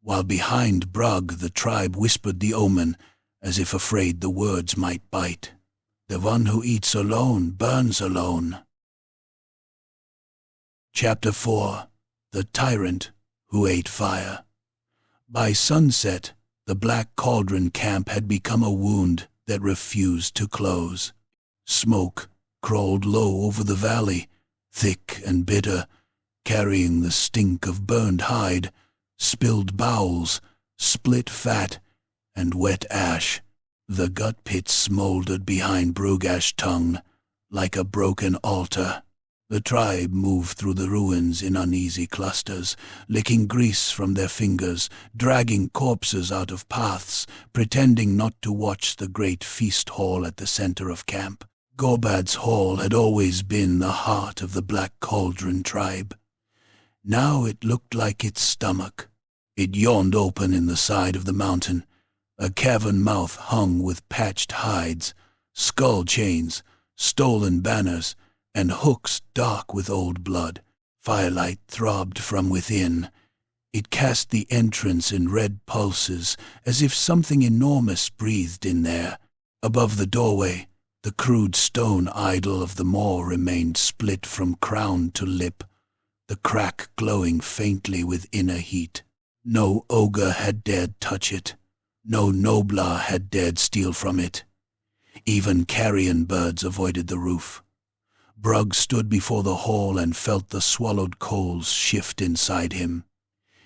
while behind Brug the tribe whispered the omen, as if afraid the words might bite. The one who eats alone burns alone. Chapter 4. The Tyrant Who Ate Fire. By sunset, the Black Cauldron camp had become a wound that refused to close. Smoke crawled low over the valley, thick and bitter, carrying the stink of burned hide, spilled bowels, split fat, and wet ash. The gut pit smoldered behind Brugash tongue, like a broken altar. The tribe moved through the ruins in uneasy clusters, licking grease from their fingers, dragging corpses out of paths, pretending not to watch the great feast hall at the center of camp. Gorbad's hall had always been the heart of the Black Cauldron tribe. Now it looked like its stomach. It yawned open in the side of the mountain. A cavern mouth hung with patched hides, skull chains, stolen banners, and hooks dark with old blood. Firelight throbbed from within. It cast the entrance in red pulses, as if something enormous breathed in there. Above the doorway, the crude stone idol of the Maw remained split from crown to lip, the crack glowing faintly with inner heat. No ogre had dared touch it. No noblar had dared steal from it. Even carrion birds avoided the roof. Brug stood before the hall and felt the swallowed coals shift inside him.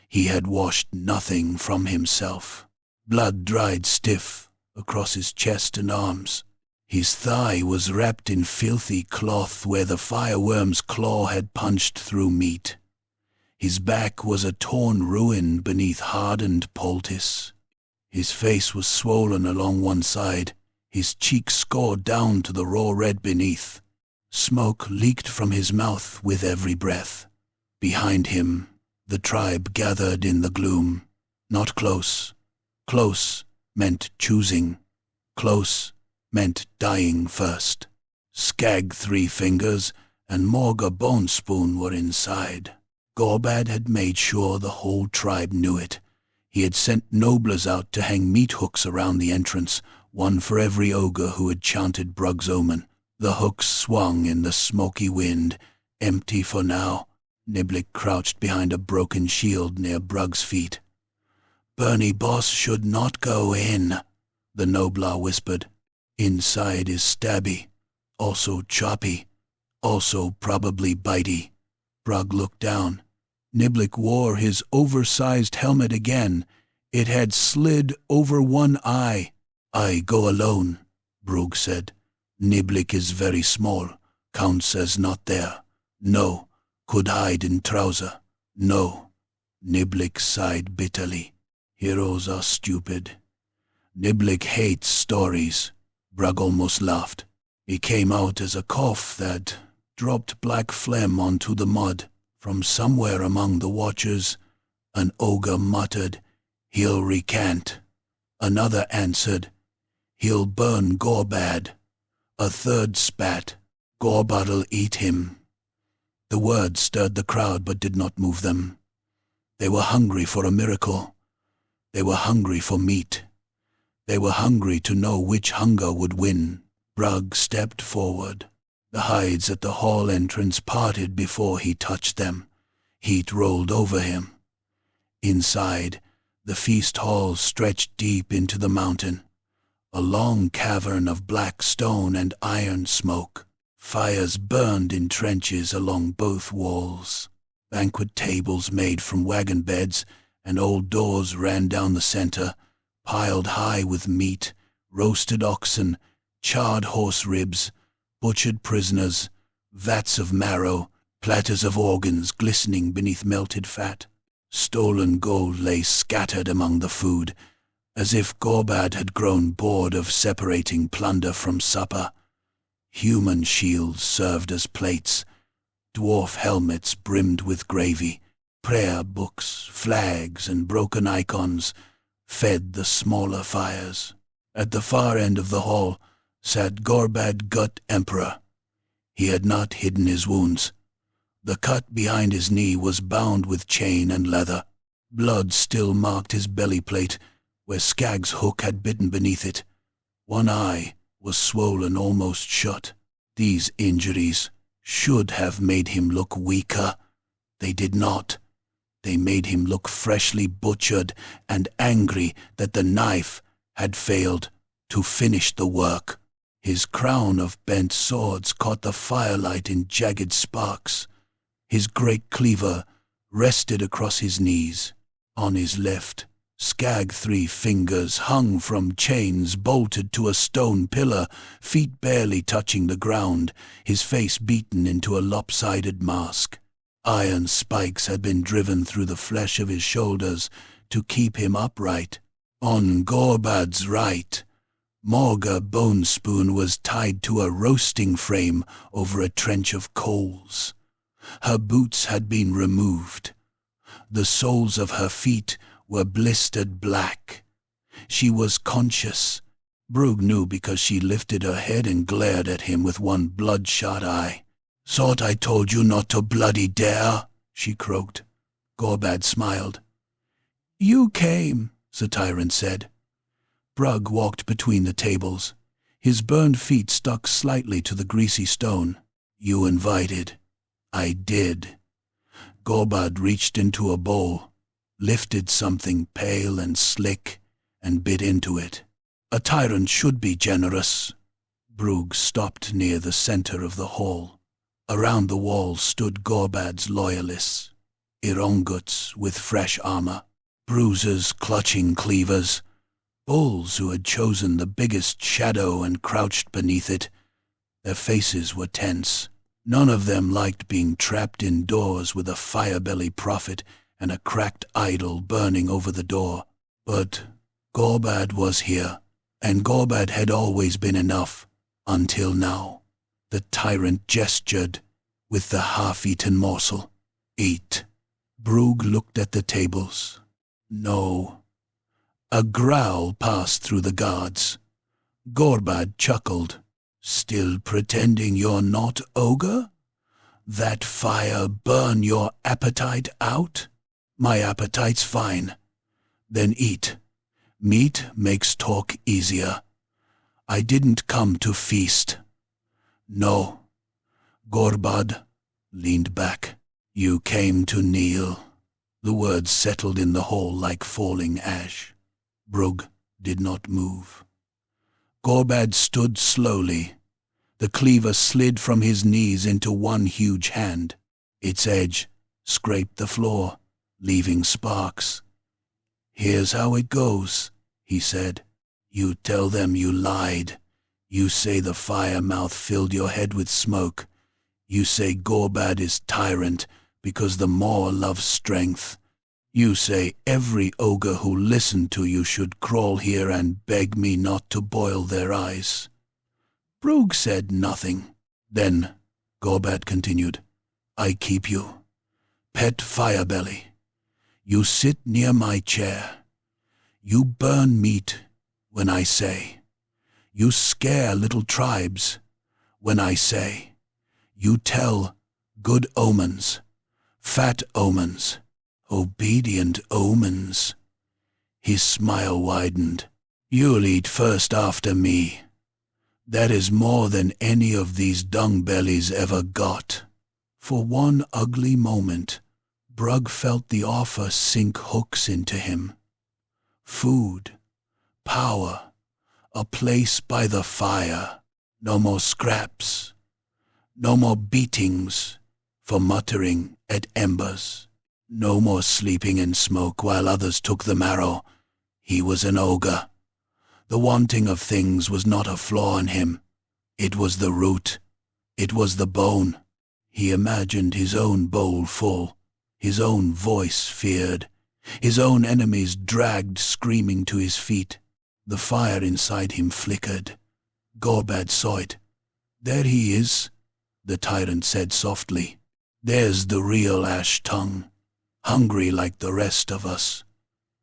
He had washed nothing from himself. Blood dried stiff across his chest and arms. His thigh was wrapped in filthy cloth where the fireworm's claw had punched through meat. His back was a torn ruin beneath hardened poultice. His face was swollen along one side, his cheeks scored down to the raw red beneath. Smoke leaked from his mouth with every breath. Behind him, the tribe gathered in the gloom. Not close. Close meant choosing. Close meant dying first. Skag Three Fingers and Morga Bonespoon were inside. Gorbad had made sure the whole tribe knew it. He had sent noblers out to hang meat hooks around the entrance, one for every ogre who had chanted Brug's omen. The hooks swung in the smoky wind, empty for now. Niblick crouched behind a broken shield near Brug's feet. "Bernie Boss should not go in," the noblar whispered. "Inside is stabby, also choppy, also probably bitey." Brug looked down. Niblick wore his oversized helmet again. It had slid over one eye. "I go alone," Brug said. "Niblick is very small, counts as not there. No, could hide in trouser. No." Niblick sighed bitterly. "Heroes are stupid. Niblick hates stories." Brug almost laughed. He came out as a cough that dropped black phlegm onto the mud. From somewhere among the watchers, an ogre muttered, "He'll recant." Another answered, "He'll burn Gorbad." A third spat, "Gorbad'll eat him." The words stirred the crowd but did not move them. They were hungry for a miracle. They were hungry for meat. They were hungry to know which hunger would win. Brug stepped forward. The hides at the hall entrance parted before he touched them. Heat rolled over him. Inside, the feast hall stretched deep into the mountain, a long cavern of black stone and iron smoke. Fires burned in trenches along both walls. Banquet tables made from wagon beds and old doors ran down the center, piled high with meat, roasted oxen, charred horse ribs, butchered prisoners, vats of marrow, platters of organs glistening beneath melted fat. Stolen gold lay scattered among the food, as if Gorbad had grown bored of separating plunder from supper. Human shields served as plates, dwarf helmets brimmed with gravy, prayer books, flags, and broken icons fed the smaller fires. At the far end of the hall sat Gorbad Gut Emperor. He had not hidden his wounds. The cut behind his knee was bound with chain and leather. Blood still marked his belly plate, where Skag's hook had bitten beneath it. One eye was swollen almost shut. These injuries should have made him look weaker. They did not. They made him look freshly butchered and angry that the knife had failed to finish the work. His crown of bent swords caught the firelight in jagged sparks. His great cleaver rested across his knees. On his left, Skag 3 fingers hung from chains bolted to a stone pillar, feet barely touching the ground, his face beaten into a lopsided mask. Iron spikes had been driven through the flesh of his shoulders to keep him upright. On Gorbad's right, Morga Bonespoon was tied to a roasting frame over a trench of coals. Her boots had been removed. The soles of her feet were blistered black. She was conscious. Brugh knew because she lifted her head and glared at him with one bloodshot eye. "Thought I told you not to bloody dare," she croaked. Gorbad smiled. "You came," the Tyrant said. Brugh walked between the tables. His burned feet stuck slightly to the greasy stone. "You invited." "I did." Gorbad reached into a bowl, lifted something pale and slick, and bit into it. "A tyrant should be generous." Brugh stopped near the center of the hall. Around the wall stood Gorbad's loyalists, Ironguts with fresh armor, bruisers clutching cleavers, bulls who had chosen the biggest shadow and crouched beneath it. Their faces were tense. None of them liked being trapped indoors with a fire-belly prophet and a cracked idol burning over the door. But Gorbad was here, and Gorbad had always been enough, until now. The Tyrant gestured with the half-eaten morsel. "Eat." Brugh looked at the tables. No. A growl passed through the guards. Gorbad chuckled. "Still pretending you're not ogre? That fire burn your appetite out? My appetite's fine. Then eat. Meat makes talk easier. I didn't come to feast." "No." Gorbad leaned back. "You came to kneel." The words settled in the hall like falling ash. Brugh did not move. Gorbad stood slowly. The cleaver slid from his knees into one huge hand. Its edge scraped the floor, leaving sparks. "Here's how it goes," he said. "You tell them you lied. You say the fire mouth filled your head with smoke. You say Gorbad is tyrant because the Maw loves strength. You say every ogre who listened to you should crawl here and beg me not to boil their eyes." Brugh said nothing. "Then," Gorbad continued, "I keep you. Pet Firebelly. You sit near my chair. You burn meat when I say. You scare little tribes when I say. You tell good omens, fat omens, obedient omens." His smile widened. "You'll eat first after me." That is more than any of these dung-bellies ever got." For one ugly moment, Brug felt the offer sink hooks into him. Food, power, a place by the fire, no more scraps, no more beatings for muttering at embers, no more sleeping in smoke while others took the marrow. He was an ogre. The wanting of things was not a flaw in him. It was the root. It was the bone. He imagined his own bowl full, his own voice feared, his own enemies dragged screaming to his feet. The fire inside him flickered. Gorbad saw it. "There he is," the tyrant said softly. "There's the real ash-tongue, hungry like the rest of us.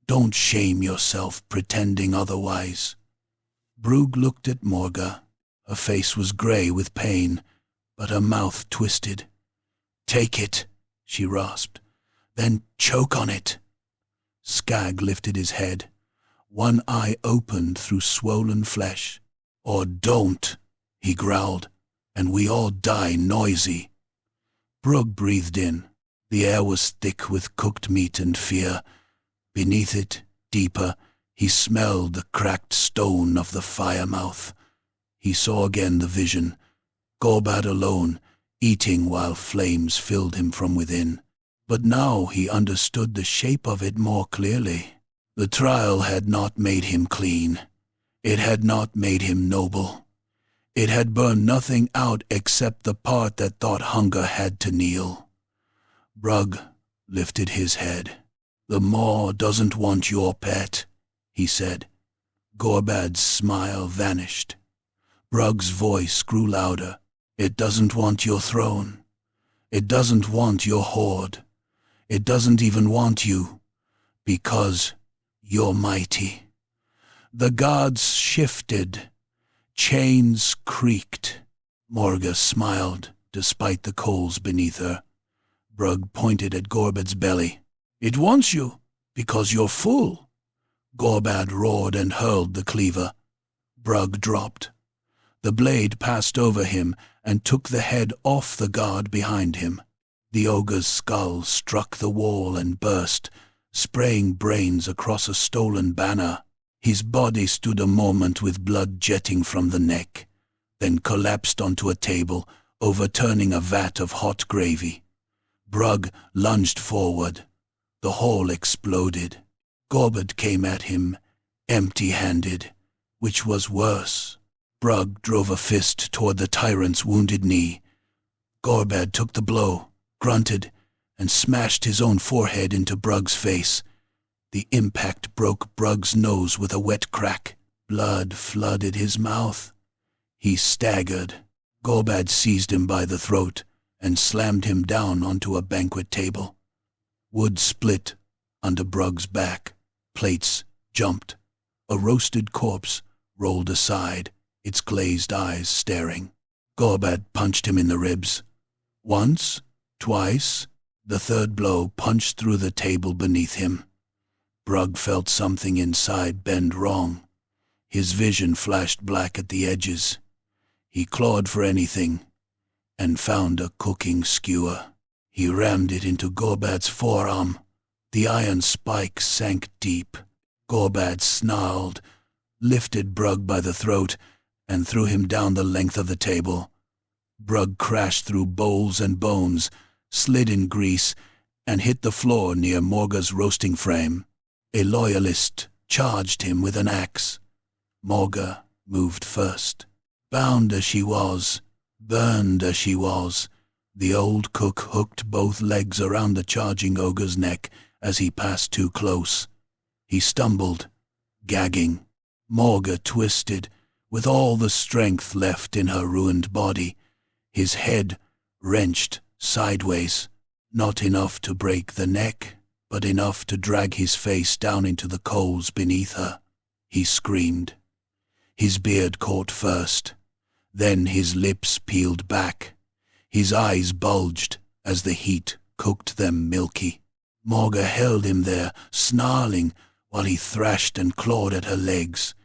Don't shame yourself pretending otherwise." Brug looked at Morga. Her face was grey with pain, but her mouth twisted. "Take it," she rasped. "Then choke on it." Skag lifted his head. One eye opened through swollen flesh. "Or don't," he growled, "and we all die noisy." Brug breathed in. The air was thick with cooked meat and fear. Beneath it, deeper, he smelled the cracked stone of the fire-mouth. He saw again the vision, Gorbad alone, eating while flames filled him from within. But now he understood the shape of it more clearly. The trial had not made him clean. It had not made him noble. It had burned nothing out except the part that thought hunger had to kneel. Brug lifted his head. "The maw doesn't want your pet," he said. Gorbad's smile vanished. Brug's voice grew louder. "It doesn't want your throne. It doesn't want your hoard. It doesn't even want you, because you're mighty." The gods shifted. Chains creaked. Morga smiled, despite the coals beneath her. Brug pointed at Gorbad's belly. "It wants you, because you're full." Gorbad roared and hurled the cleaver. Brug dropped. The blade passed over him and took the head off the guard behind him. The ogre's skull struck the wall and burst, spraying brains across a stolen banner. His body stood a moment with blood jetting from the neck, then collapsed onto a table, overturning a vat of hot gravy. Brug lunged forward. The hall exploded. Gorbad came at him, empty-handed, which was worse. Brug drove a fist toward the tyrant's wounded knee. Gorbad took the blow, grunted, and smashed his own forehead into Brug's face. The impact broke Brug's nose with a wet crack. Blood flooded his mouth. He staggered. Gorbad seized him by the throat and slammed him down onto a banquet table. Wood split under Brug's back. Plates jumped. A roasted corpse rolled aside, its glazed eyes staring. Gorbad punched him in the ribs. Once, twice, the third blow punched through the table beneath him. Brug felt something inside bend wrong. His vision flashed black at the edges. He clawed for anything and found a cooking skewer. He rammed it into Gorbad's forearm. The iron spike sank deep. Gorbad snarled, lifted Brug by the throat, and threw him down the length of the table. Brug crashed through bowls and bones, slid in grease, and hit the floor near Morga's roasting frame. A loyalist charged him with an axe. Morga moved first. Bound as she was, burned as she was, the old cook hooked both legs around the charging ogre's neck as he passed too close. He stumbled, gagging. Morga twisted, with all the strength left in her ruined body. His head wrenched sideways, not enough to break the neck, but enough to drag his face down into the coals beneath her. He screamed. His beard caught first. Then his lips peeled back. His eyes bulged as the heat cooked them milky. Morga held him there, snarling, while he thrashed and clawed at her legs.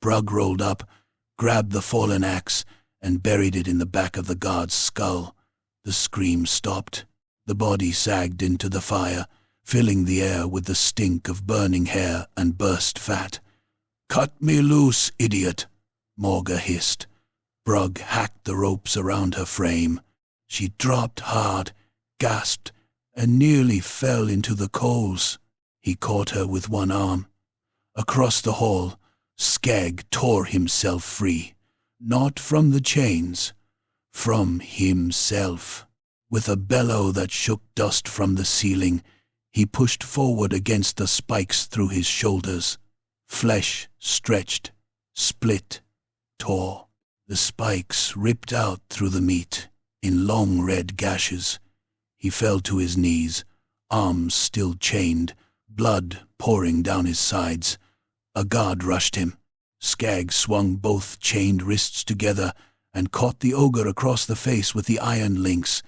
Brug rolled up, grabbed the fallen axe, and buried it in the back of the guard's skull. The scream stopped. The body sagged into the fire, filling the air with the stink of burning hair and burst fat. "Cut me loose, idiot," Morga hissed. Brug hacked the ropes around her frame. She dropped hard, gasped, and nearly fell into the coals. He caught her with one arm. Across the hall, Skag tore himself free, not from the chains, from himself. With a bellow that shook dust from the ceiling, he pushed forward against the spikes through his shoulders. Flesh stretched, split, tore. The spikes ripped out through the meat in long red gashes. He fell to his knees, arms still chained, blood pouring down his sides. A guard rushed him. Skag swung both chained wrists together and caught the ogre across the face with the iron links.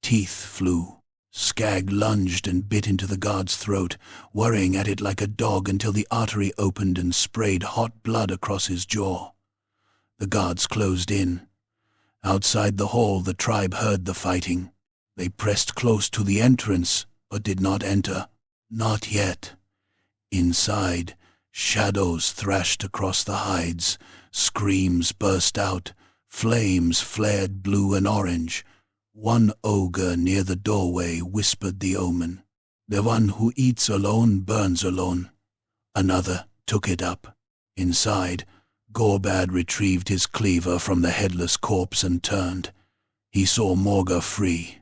Teeth flew. Skag lunged and bit into the guard's throat, worrying at it like a dog until the artery opened and sprayed hot blood across his jaw. The guards closed in. Outside the hall, the tribe heard the fighting. They pressed close to the entrance, but did not enter. Not yet. Inside, shadows thrashed across the hides. Screams burst out. Flames flared blue and orange. One ogre near the doorway whispered the omen. "The one who eats alone burns alone." Another took it up. Inside, Gorbad retrieved his cleaver from the headless corpse and turned. He saw Morga free,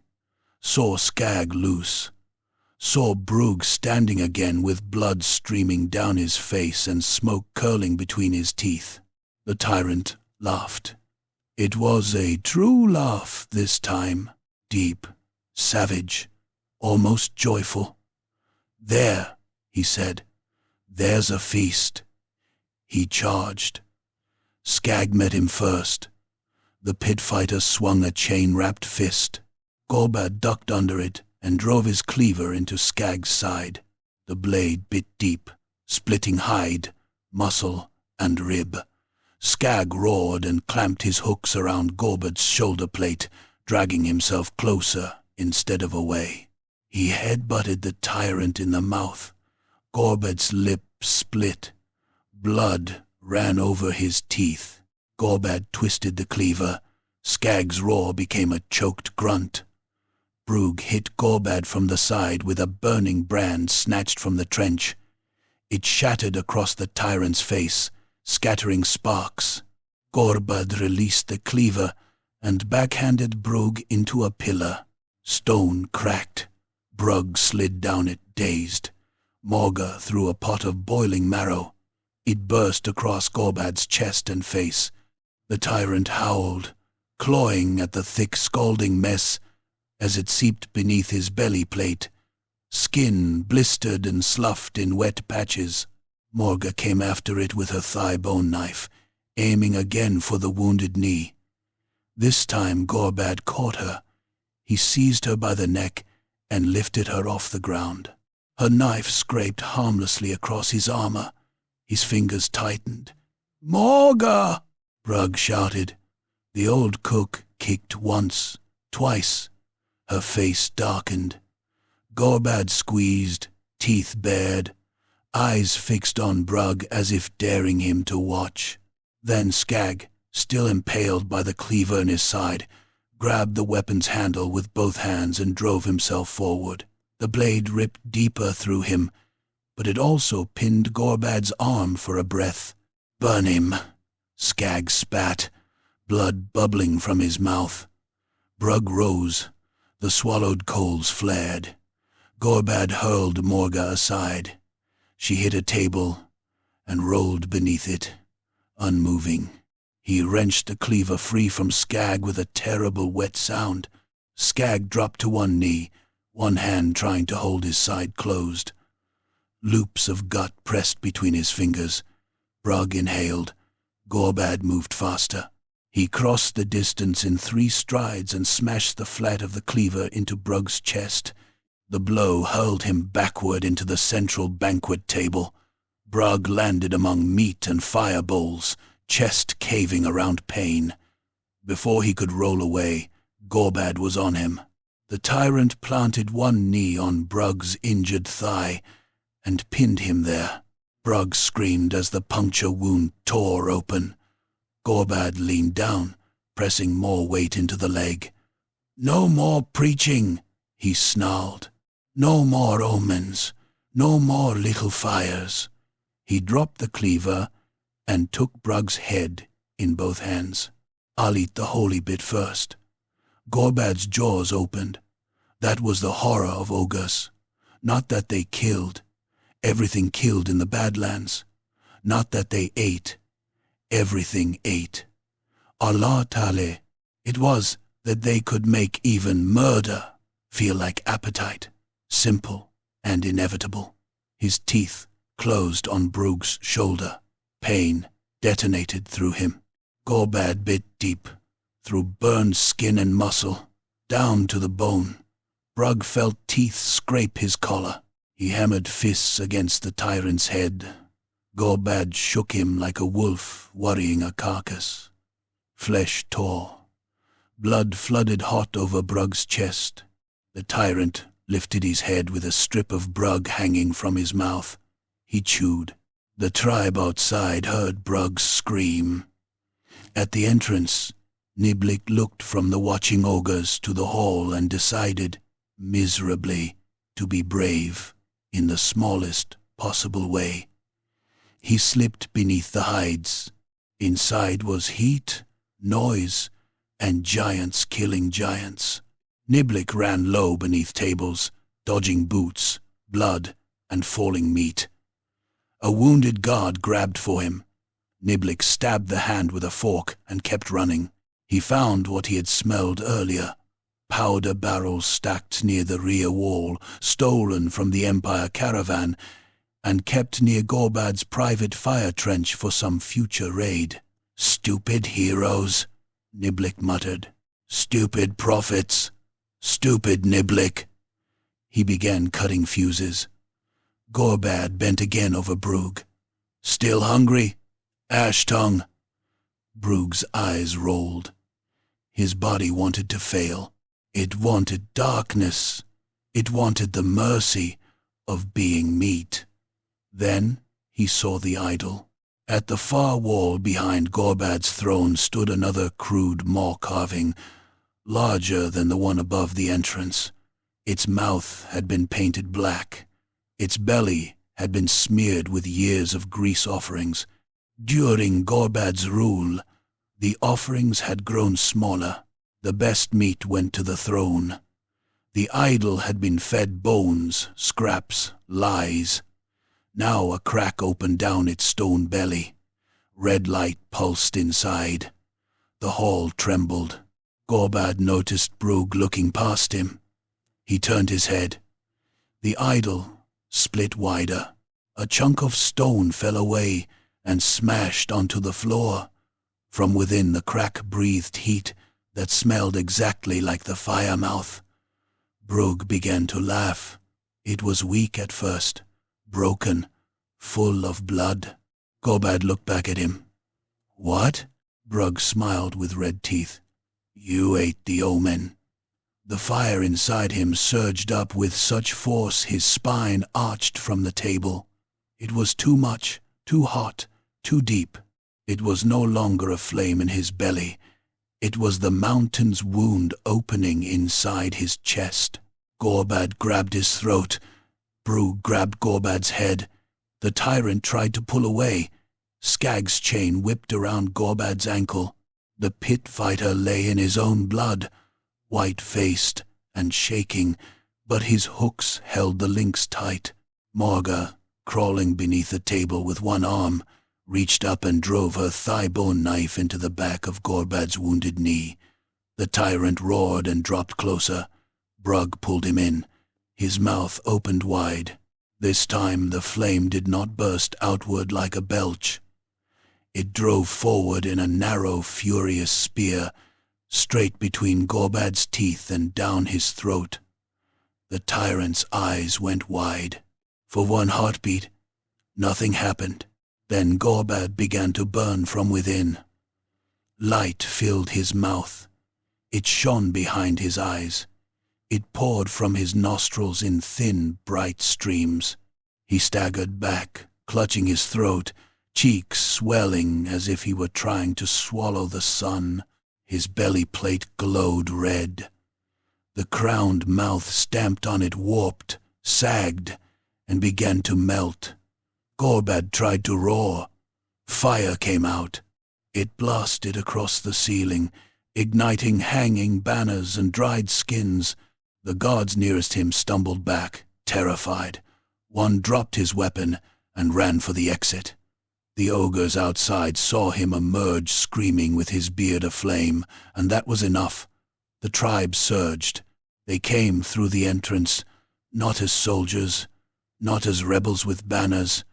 saw Skag loose, saw Brug standing again with blood streaming down his face and smoke curling between his teeth. The tyrant laughed. It was a true laugh this time, deep, savage, almost joyful. "There," he said, "there's a feast." He charged. Skag met him first. The pit fighter swung a chain-wrapped fist. Gorbad ducked under it and drove his cleaver into Skag's side. The blade bit deep, splitting hide, muscle, and rib. Skag roared and clamped his hooks around Gorbad's shoulder plate, dragging himself closer instead of away. He headbutted the tyrant in the mouth. Gorbad's lip split. Blood ran over his teeth. Gorbad twisted the cleaver. Skag's roar became a choked grunt. Brug hit Gorbad from the side with a burning brand snatched from the trench. It shattered across the tyrant's face, scattering sparks. Gorbad released the cleaver and backhanded Brug into a pillar. Stone cracked. Brug slid down it, dazed. Morga threw a pot of boiling marrow. It burst across Gorbad's chest and face. The tyrant howled, clawing at the thick, scalding mess as it seeped beneath his belly plate. Skin blistered and sloughed in wet patches. Morga came after it with her thigh-bone knife, aiming again for the wounded knee. This time Gorbad caught her. He seized her by the neck and lifted her off the ground. Her knife scraped harmlessly across his armor. His fingers tightened. "Morga!" Brug shouted. The old cook kicked once, twice. Her face darkened. Gorbad squeezed, teeth bared, eyes fixed on Brug as if daring him to watch. Then Skag, still impaled by the cleaver in his side, grabbed the weapon's handle with both hands and drove himself forward. The blade ripped deeper through him, but it also pinned Gorbad's arm for a breath. "Burn him," Skag spat, blood bubbling from his mouth. Brug rose. The swallowed coals flared. Gorbad hurled Morga aside. She hit a table and rolled beneath it, unmoving. He wrenched the cleaver free from Skag with a terrible wet sound. Skag dropped to one knee, one hand trying to hold his side closed. Loops of gut pressed between his fingers. Brug inhaled. Gorbad moved faster. He crossed the distance in 3 strides and smashed the flat of the cleaver into Brug's chest. The blow hurled him backward into the central banquet table. Brug landed among meat and fire bowls, chest caving around pain. Before he could roll away, Gorbad was on him. The tyrant planted one knee on Brug's injured thigh and pinned him there. Brug screamed as the puncture wound tore open. Gorbad leaned down, pressing more weight into the leg. "No more preaching," he snarled. "No more omens. No more little fires." He dropped the cleaver and took Brug's head in both hands. "I'll eat the holy bit first." Gorbad's jaws opened. That was the horror of ogres. Not that they killed. Everything killed in the Badlands. Not that they ate. Everything ate. Allah Ta'ala, it was that they could make even murder feel like appetite, simple and inevitable. His teeth closed on Brug's shoulder. Pain detonated through him. Gorbad bit deep, through burned skin and muscle, down to the bone. Brug felt teeth scrape his collar. He hammered fists against the tyrant's head. Gorbad shook him like a wolf worrying a carcass. Flesh tore. Blood flooded hot over Brug's chest. The tyrant lifted his head with a strip of Brug hanging from his mouth. He chewed. The tribe outside heard Brug scream. At the entrance, Niblick looked from the watching ogres to the hall and decided, miserably, to be brave in the smallest possible way. He slipped beneath the hides. Inside was heat, noise, and giants killing giants. Niblick ran low beneath tables, dodging boots, blood, and falling meat. A wounded guard grabbed for him. Niblick stabbed the hand with a fork and kept running. He found what he had smelled earlier. Powder barrels stacked near the rear wall, stolen from the Empire caravan, and kept near Gorbad's private fire trench for some future raid. "Stupid heroes," Niblick muttered. "Stupid prophets. Stupid Niblick." He began cutting fuses. Gorbad bent again over Brug. "Still hungry? Ash tongue." Brug's eyes rolled. His body wanted to fail. It wanted darkness. It wanted the mercy of being meat. Then he saw the idol. At the far wall behind Gorbad's throne stood another crude maw carving, larger than the one above the entrance. Its mouth had been painted black. Its belly had been smeared with years of grease offerings. During Gorbad's rule, the offerings had grown smaller. The best meat went to the throne. The idol had been fed bones, scraps, lies. Now a crack opened down its stone belly. Red light pulsed inside. The hall trembled. Gorbad noticed Brug looking past him. He turned his head. The idol split wider. A chunk of stone fell away and smashed onto the floor. From within, the crack breathed heat that smelled exactly like the fire mouth. Brug began to laugh. It was weak at first, broken, full of blood. Gorbad looked back at him. "What?" Brug smiled with red teeth. "You ate the omen." The fire inside him surged up with such force his spine arched from the table. It was too much, too hot, too deep. It was no longer a flame in his belly. It was the mountain's wound opening inside his chest. Gorbad grabbed his throat. Brug grabbed Gorbad's head. The tyrant tried to pull away. Skag's chain whipped around Gorbad's ankle. The pit fighter lay in his own blood, white-faced and shaking, but his hooks held the links tight. Morga, crawling beneath the table with one arm, reached up and drove her thigh-bone knife into the back of Gorbad's wounded knee. The tyrant roared and dropped closer. Brug pulled him in. His mouth opened wide. This time the flame did not burst outward like a belch. It drove forward in a narrow, furious spear, straight between Gorbad's teeth and down his throat. The tyrant's eyes went wide. For one heartbeat, nothing happened. Then Gorbad began to burn from within. Light filled his mouth. It shone behind his eyes. It poured from his nostrils in thin, bright streams. He staggered back, clutching his throat, cheeks swelling as if he were trying to swallow the sun. His belly plate glowed red. The crowned mouth stamped on it warped, sagged, and began to melt. Gorbad tried to roar. Fire came out. It blasted across the ceiling, igniting hanging banners and dried skins. The guards nearest him stumbled back, terrified. One dropped his weapon and ran for the exit. The ogres outside saw him emerge screaming with his beard aflame, and that was enough. The tribe surged. They came through the entrance, not as soldiers, not as rebels with banners,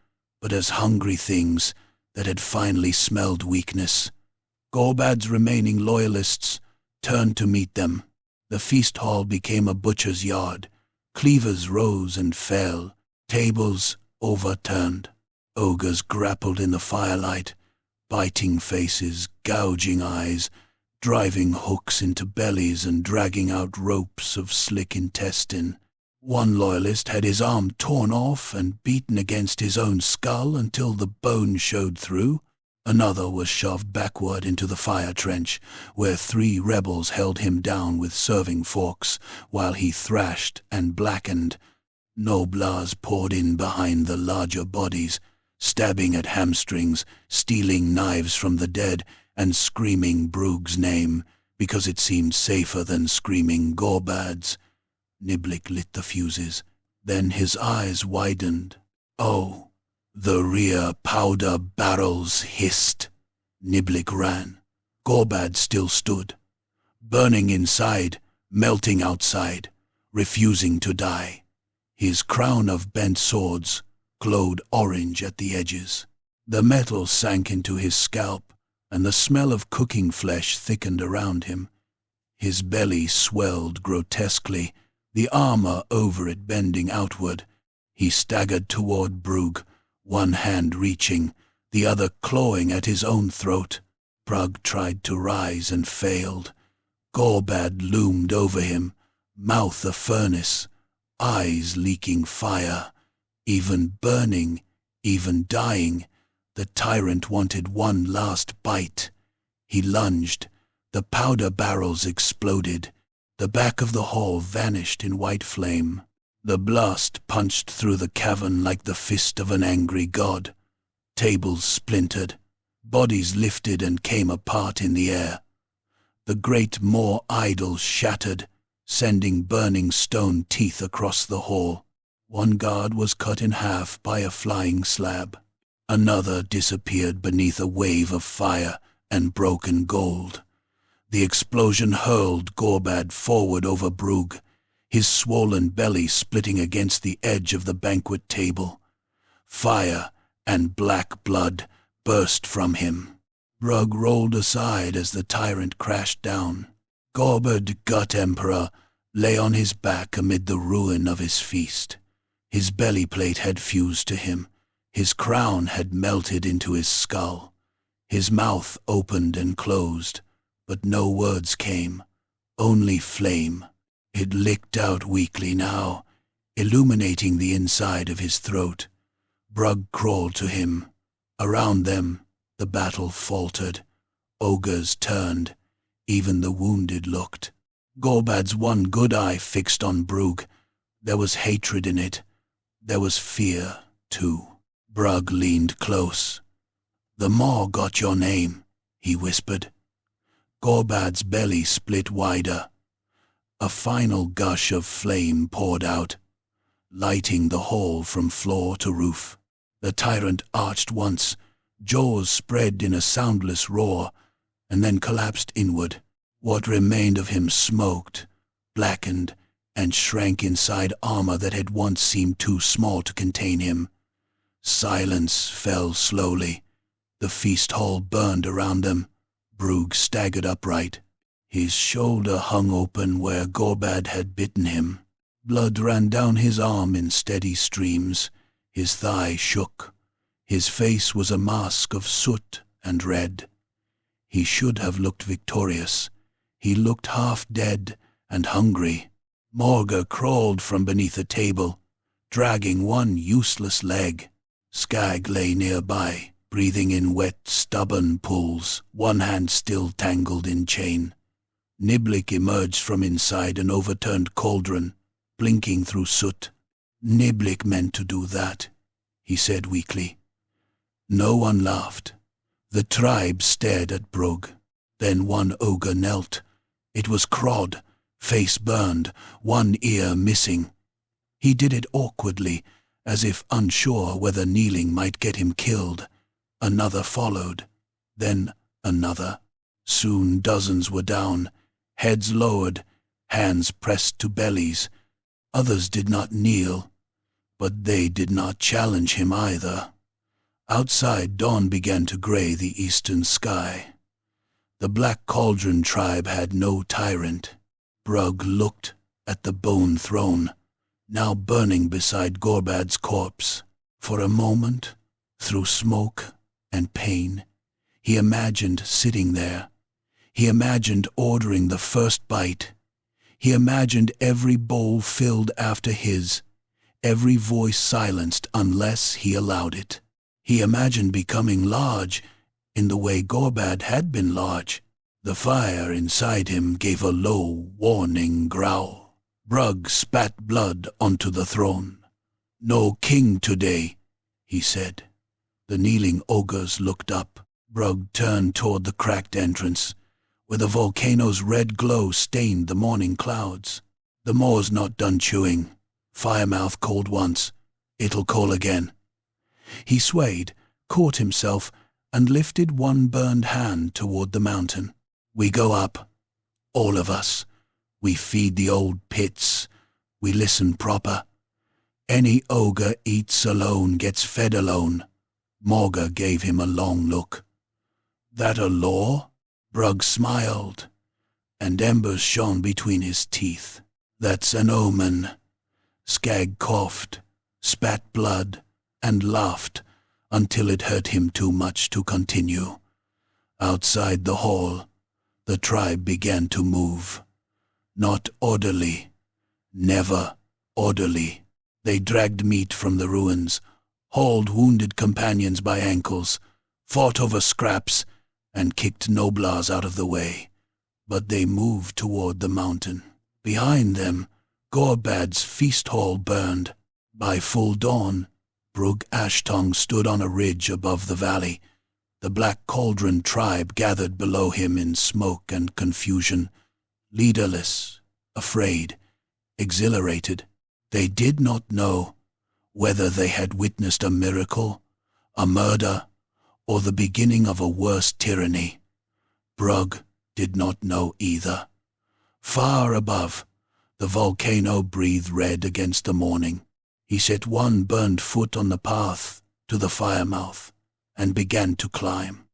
but as hungry things that had finally smelled weakness. Gorbad's remaining loyalists turned to meet them. The feast hall became a butcher's yard. Cleavers rose and fell, tables overturned. Ogres grappled in the firelight, biting faces, gouging eyes, driving hooks into bellies and dragging out ropes of slick intestine. One loyalist had his arm torn off and beaten against his own skull until the bone showed through. Another was shoved backward into the fire trench, where 3 rebels held him down with serving forks, while he thrashed and blackened. Noblars poured in behind the larger bodies, stabbing at hamstrings, stealing knives from the dead, and screaming Brug's name, because it seemed safer than screaming Gorbad's. Niblick lit the fuses. Then his eyes widened. Oh, the rear powder barrels hissed. Niblick ran. Gorbad still stood, burning inside, melting outside, refusing to die. His crown of bent swords glowed orange at the edges. The metal sank into his scalp, and the smell of cooking flesh thickened around him. His belly swelled grotesquely, the armor over it bending outward. He staggered toward Brug, one hand reaching, the other clawing at his own throat. Brug tried to rise and failed. Gorbad loomed over him, mouth a furnace, eyes leaking fire. Even burning, even dying, the tyrant wanted one last bite. He lunged. The powder barrels exploded. The back of the hall vanished in white flame. The blast punched through the cavern like the fist of an angry god. Tables splintered. Bodies lifted and came apart in the air. The great Moor idols shattered, sending burning stone teeth across the hall. One guard was cut in half by a flying slab. Another disappeared beneath a wave of fire and broken gold. The explosion hurled Gorbad forward over Brug, his swollen belly splitting against the edge of the banquet table. Fire and black blood burst from him. Brug rolled aside as the tyrant crashed down. Gorbad, Gut Emperor, lay on his back amid the ruin of his feast. His belly plate had fused to him. His crown had melted into his skull. His mouth opened and closed, but no words came, only flame. It licked out weakly now, illuminating the inside of his throat. Brug crawled to him. Around them, the battle faltered. Ogres turned. Even the wounded looked. Gorbad's one good eye fixed on Brug. There was hatred in it. There was fear, too. Brug leaned close. "The Maw got your name," he whispered. Gorbad's belly split wider. A final gush of flame poured out, lighting the hall from floor to roof. The tyrant arched once, jaws spread in a soundless roar, and then collapsed inward. What remained of him smoked, blackened, and shrank inside armor that had once seemed too small to contain him. Silence fell slowly. The feast hall burned around them. Brug staggered upright. His shoulder hung open where Gorbad had bitten him. Blood ran down his arm in steady streams. His thigh shook. His face was a mask of soot and red. He should have looked victorious. He looked half dead and hungry. Morga crawled from beneath a table, dragging one useless leg. Skag lay nearby, breathing in wet, stubborn pulls, one hand still tangled in chain. Niblik emerged from inside an overturned cauldron, blinking through soot. Niblik meant to do that, he said weakly. No one laughed. The tribe stared at Brugg. Then one ogre knelt. It was Crod, face burned, one ear missing. He did it awkwardly, as if unsure whether kneeling might get him killed. Another followed, then another. Soon dozens were down, heads lowered, hands pressed to bellies. Others did not kneel, but they did not challenge him either. Outside, dawn began to gray the eastern sky. The Black Cauldron tribe had no tyrant. Brugg looked at the bone throne, now burning beside Gorbad's corpse. For a moment, through smoke and pain, he imagined sitting there. He imagined ordering the first bite. He imagined every bowl filled after his, every voice silenced unless he allowed it. He imagined becoming large in the way Gorbad had been large. The fire inside him gave a low, warning growl. Brugg spat blood onto the throne. "No king today," he said. The kneeling ogres looked up. Brugg turned toward the cracked entrance, where the volcano's red glow stained the morning clouds. "The more's not done chewing. Firemouth called once. It'll call again." He swayed, caught himself, and lifted one burned hand toward the mountain. "We go up. All of us. We feed the old pits. We listen proper. Any ogre eats alone gets fed alone." Morga gave him a long look. "That a law?" Brugg smiled, and embers shone between his teeth. "That's an omen." Skag coughed, spat blood, and laughed until it hurt him too much to continue. Outside the hall, the tribe began to move. Not orderly, never orderly. They dragged meat from the ruins, hauled wounded companions by ankles, fought over scraps, and kicked noblars out of the way. But they moved toward the mountain. Behind them, Gorbad's feast hall burned. By full dawn, Brugg Ashtong stood on a ridge above the valley. The Black Cauldron tribe gathered below him in smoke and confusion, leaderless, afraid, exhilarated. They did not know whether they had witnessed a miracle, a murder, or the beginning of a worse tyranny. Brugg did not know either. Far above, the volcano breathed red against the morning. He set one burned foot on the path to the firemouth and began to climb.